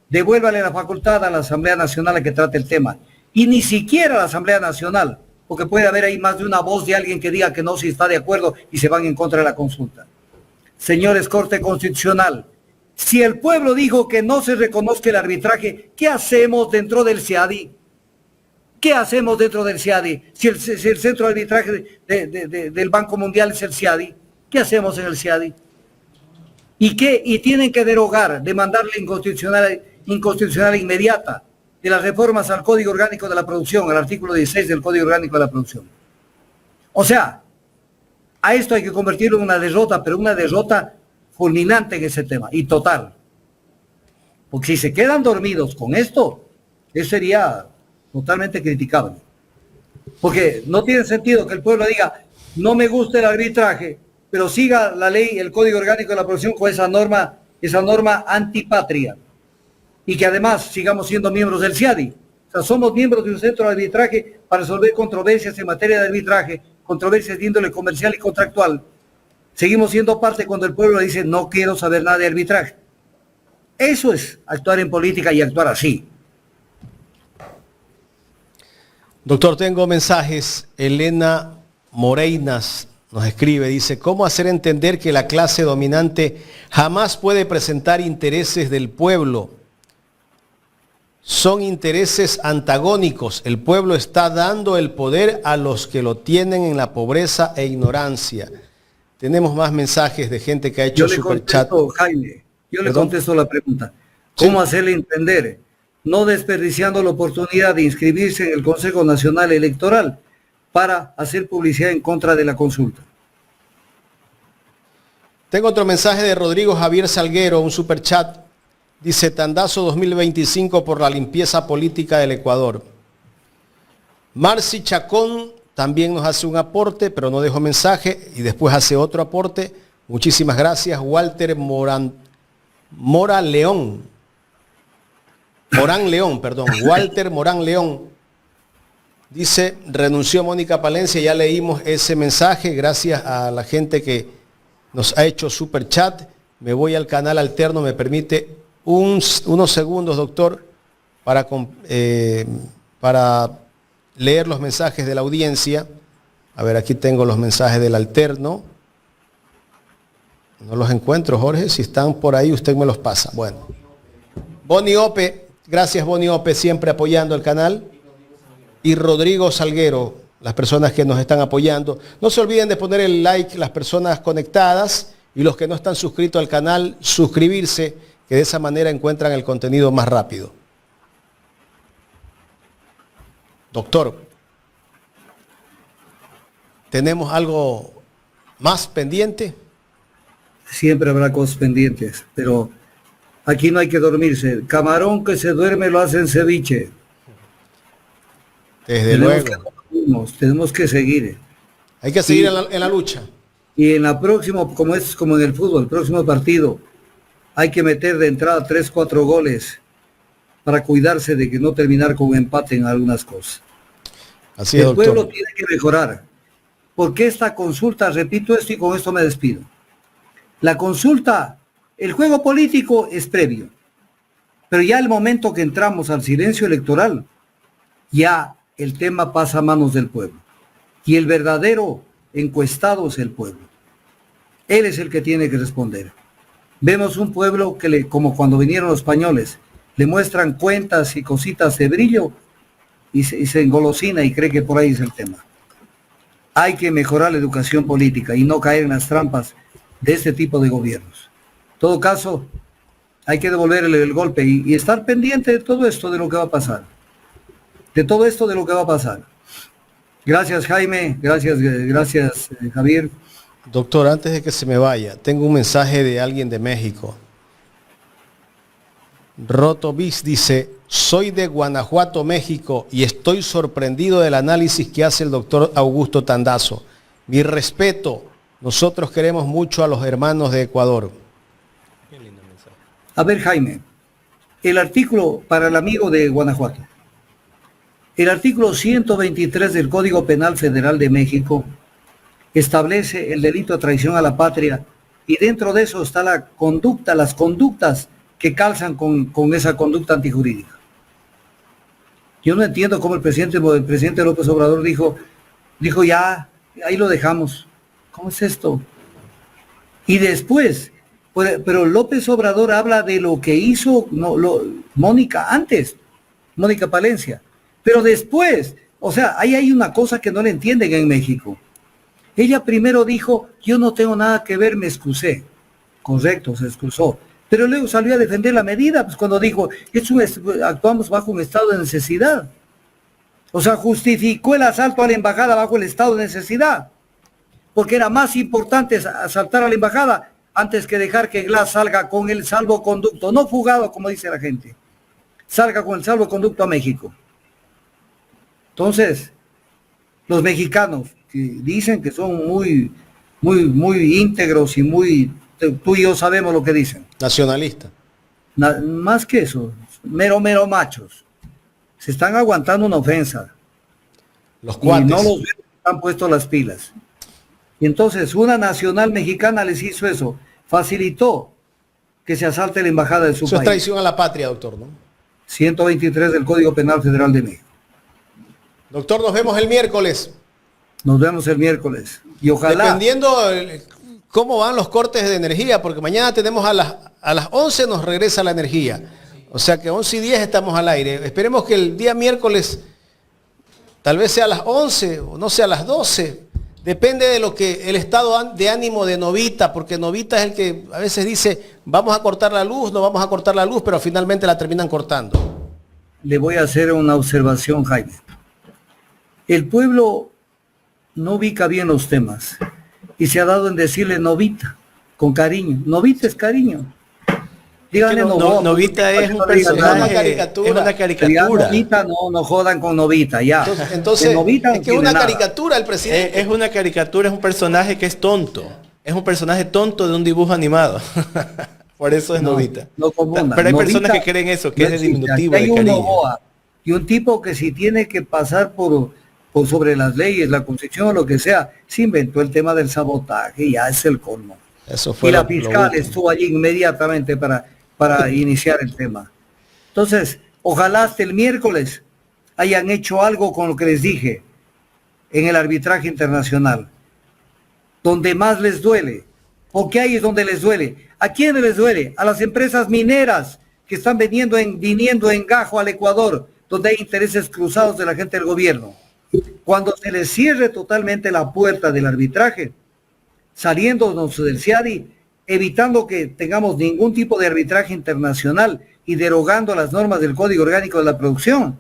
devuélvale la facultad a la Asamblea Nacional a que trate el tema. Y ni siquiera a la Asamblea Nacional, porque puede haber ahí más de una voz de alguien que diga que no, si está de acuerdo y se van en contra de la consulta. Señores, Corte Constitucional, si el pueblo dijo que no se reconozca el arbitraje, ¿qué hacemos dentro del CIADI? ¿Qué hacemos dentro del CIADI? Si el centro de arbitraje del Banco Mundial es el CIADI, ¿qué hacemos en el CIADI? Y tienen que derogar, demandarle inconstitucional inmediata de las reformas al Código Orgánico de la Producción, al artículo 16 del Código Orgánico de la Producción. O sea, a esto hay que convertirlo en una derrota, pero una derrota fulminante en ese tema, y total. Porque si se quedan dormidos con esto, eso sería totalmente criticable. Porque no tiene sentido que el pueblo diga: no me gusta el arbitraje, pero siga la ley, el Código Orgánico de la Producción con esa norma antipatria. Y que además sigamos siendo miembros del CIADI. O sea, somos miembros de un centro de arbitraje para resolver controversias en materia de arbitraje, controversias de índole comercial y contractual. Seguimos siendo parte cuando el pueblo dice: no quiero saber nada de arbitraje. Eso es actuar en política y actuar así. Doctor, tengo mensajes. Elena Moreinas nos escribe, dice: ¿cómo hacer entender que la clase dominante jamás puede presentar intereses del pueblo? Son intereses antagónicos. El pueblo está dando el poder a los que lo tienen en la pobreza e ignorancia. Tenemos más mensajes de gente que ha hecho superchat. Jaime, yo le contesto la pregunta. ¿Cómo hacerle entender no desperdiciando la oportunidad de inscribirse en el Consejo Nacional Electoral para hacer publicidad en contra de la consulta. Tengo otro mensaje de Rodrigo Javier Salguero, un superchat. Dice, Tandazo 2025 por la limpieza política del Ecuador. Marci Chacón también nos hace un aporte, pero no dejó mensaje, y después hace otro aporte. Muchísimas gracias. Walter Morán León. Walter Morán León. Dice, renunció Mónica Palencia. Ya leímos ese mensaje. Gracias a la gente que nos ha hecho super chat. Me voy al canal alterno. Me permite unos segundos, doctor, para leer los mensajes de la audiencia. A ver, aquí tengo los mensajes del alterno. No los encuentro, Jorge. Si están por ahí, usted me los pasa. Bueno. Boni Ope, gracias Boni Ope, siempre apoyando el canal. Y Rodrigo Salguero, las personas que nos están apoyando. No se olviden de poner el like, las personas conectadas, y los que no están suscritos al canal, suscribirse, que de esa manera encuentran el contenido más rápido. Doctor, ¿tenemos algo más pendiente? Siempre habrá cosas pendientes, pero aquí no hay que dormirse. Camarón que se duerme lo hace en ceviche. Desde luego. Tenemos que seguir. Hay que seguir en la lucha. Y en la próxima, como en el fútbol, el próximo partido, hay que meter de entrada 3, 4 goles para cuidarse de que no terminar con un empate en algunas cosas. Así es, el doctor. pueblo tiene que mejorar. Porque esta consulta, repito esto y con esto me despido. La consulta, el juego político es previo. Pero ya el momento que entramos al silencio electoral, ya el tema pasa a manos del pueblo. Y el verdadero encuestado es el pueblo. Él es el que tiene que responder. Vemos un pueblo que, como cuando vinieron los españoles, le muestran cuentas y cositas de brillo y se engolosina y cree que por ahí es el tema. Hay que mejorar la educación política y no caer en las trampas de este tipo de gobiernos. En todo caso, hay que devolverle el golpe y estar pendiente de todo esto, de lo que va a pasar. Gracias, Jaime. Gracias, Javier. Doctor, antes de que se me vaya, tengo un mensaje de alguien de México. Rotovis dice, soy de Guanajuato, México, y estoy sorprendido del análisis que hace el doctor Augusto Tandazo. Mi respeto, nosotros queremos mucho a los hermanos de Ecuador. A ver, Jaime, el artículo para el amigo de Guanajuato. El artículo 123 del Código Penal Federal de México establece el delito de traición a la patria y dentro de eso está las conductas que calzan con esa conducta antijurídica. Yo no entiendo cómo el presidente López Obrador dijo ya, ahí lo dejamos. ¿Cómo es esto? Y después, pero López Obrador habla de lo que hizo Mónica Palencia. Pero después, o sea, ahí hay una cosa que no le entienden en México. Ella primero dijo, yo no tengo nada que ver, me excusé. Correcto, se excusó. Pero luego salió a defender la medida, pues cuando dijo, actuamos bajo un estado de necesidad. O sea, justificó el asalto a la embajada bajo el estado de necesidad. Porque era más importante asaltar a la embajada antes que dejar que Glass salga con el salvoconducto, no fugado como dice la gente, salga con el salvoconducto a México. Entonces, los mexicanos que dicen que son muy íntegros y tú y yo sabemos lo que dicen. Nacionalista. Más que eso, mero machos. Se están aguantando una ofensa. Los cuates. Y no los han puesto las pilas. Y entonces una nacional mexicana les hizo eso, facilitó que se asalte la embajada de su país. Eso es traición a la patria, doctor, ¿no? 123 del Código Penal Federal de México. Doctor, nos vemos el miércoles. Nos vemos el miércoles. Y ojalá... Dependiendo cómo van los cortes de energía, porque mañana tenemos a las 11 nos regresa la energía. O sea que 11:10 estamos al aire. Esperemos que el día miércoles tal vez sea a las 11 o no sea a las 12. Depende de lo que el estado de ánimo de Novita, porque Novita es el que a veces dice, vamos a cortar la luz, no vamos a cortar la luz, pero finalmente la terminan cortando. le voy a hacer una observación, Jaime. El pueblo no ubica bien los temas y se ha dado en decirle Novita, con cariño. Novita es cariño. Díganle Novita es un personaje, es una caricatura. Novita, no jodan con Novita, ya. Entonces Novita es que es una caricatura el presidente. Es una caricatura, es un personaje que es tonto. Es un personaje tonto de un dibujo animado. Por eso es Novita. No confundan. Pero hay Novita personas que creen eso, que es el diminutivo hay de un cariño. Novoa y un tipo que si tiene que pasar por sobre las leyes, la constitución o lo que sea, se inventó el tema del sabotaje, ya es el colmo. Eso fue Y la fiscal estuvo allí inmediatamente para iniciar el tema. Entonces, ojalá hasta el miércoles hayan hecho algo con lo que les dije en el arbitraje internacional, donde más les duele, porque ahí es donde les duele. ¿A quiénes les duele? A las empresas mineras que están viniendo en gajo al Ecuador, donde hay intereses cruzados de la gente del gobierno. Cuando se les cierre totalmente la puerta del arbitraje, saliéndonos del CIADI, evitando que tengamos ningún tipo de arbitraje internacional y derogando las normas del Código Orgánico de la Producción,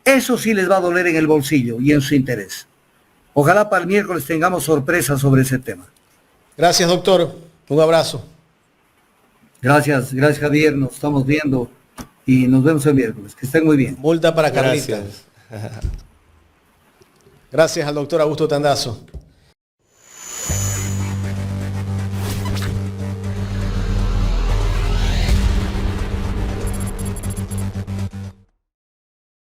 eso sí les va a doler en el bolsillo y en su interés. Ojalá para el miércoles tengamos sorpresas sobre ese tema. Gracias, doctor. Un abrazo. Gracias Javier, nos estamos viendo y nos vemos el miércoles. Que estén muy bien. Multa para Carlita. Gracias. Gracias al doctor Augusto Tandazo.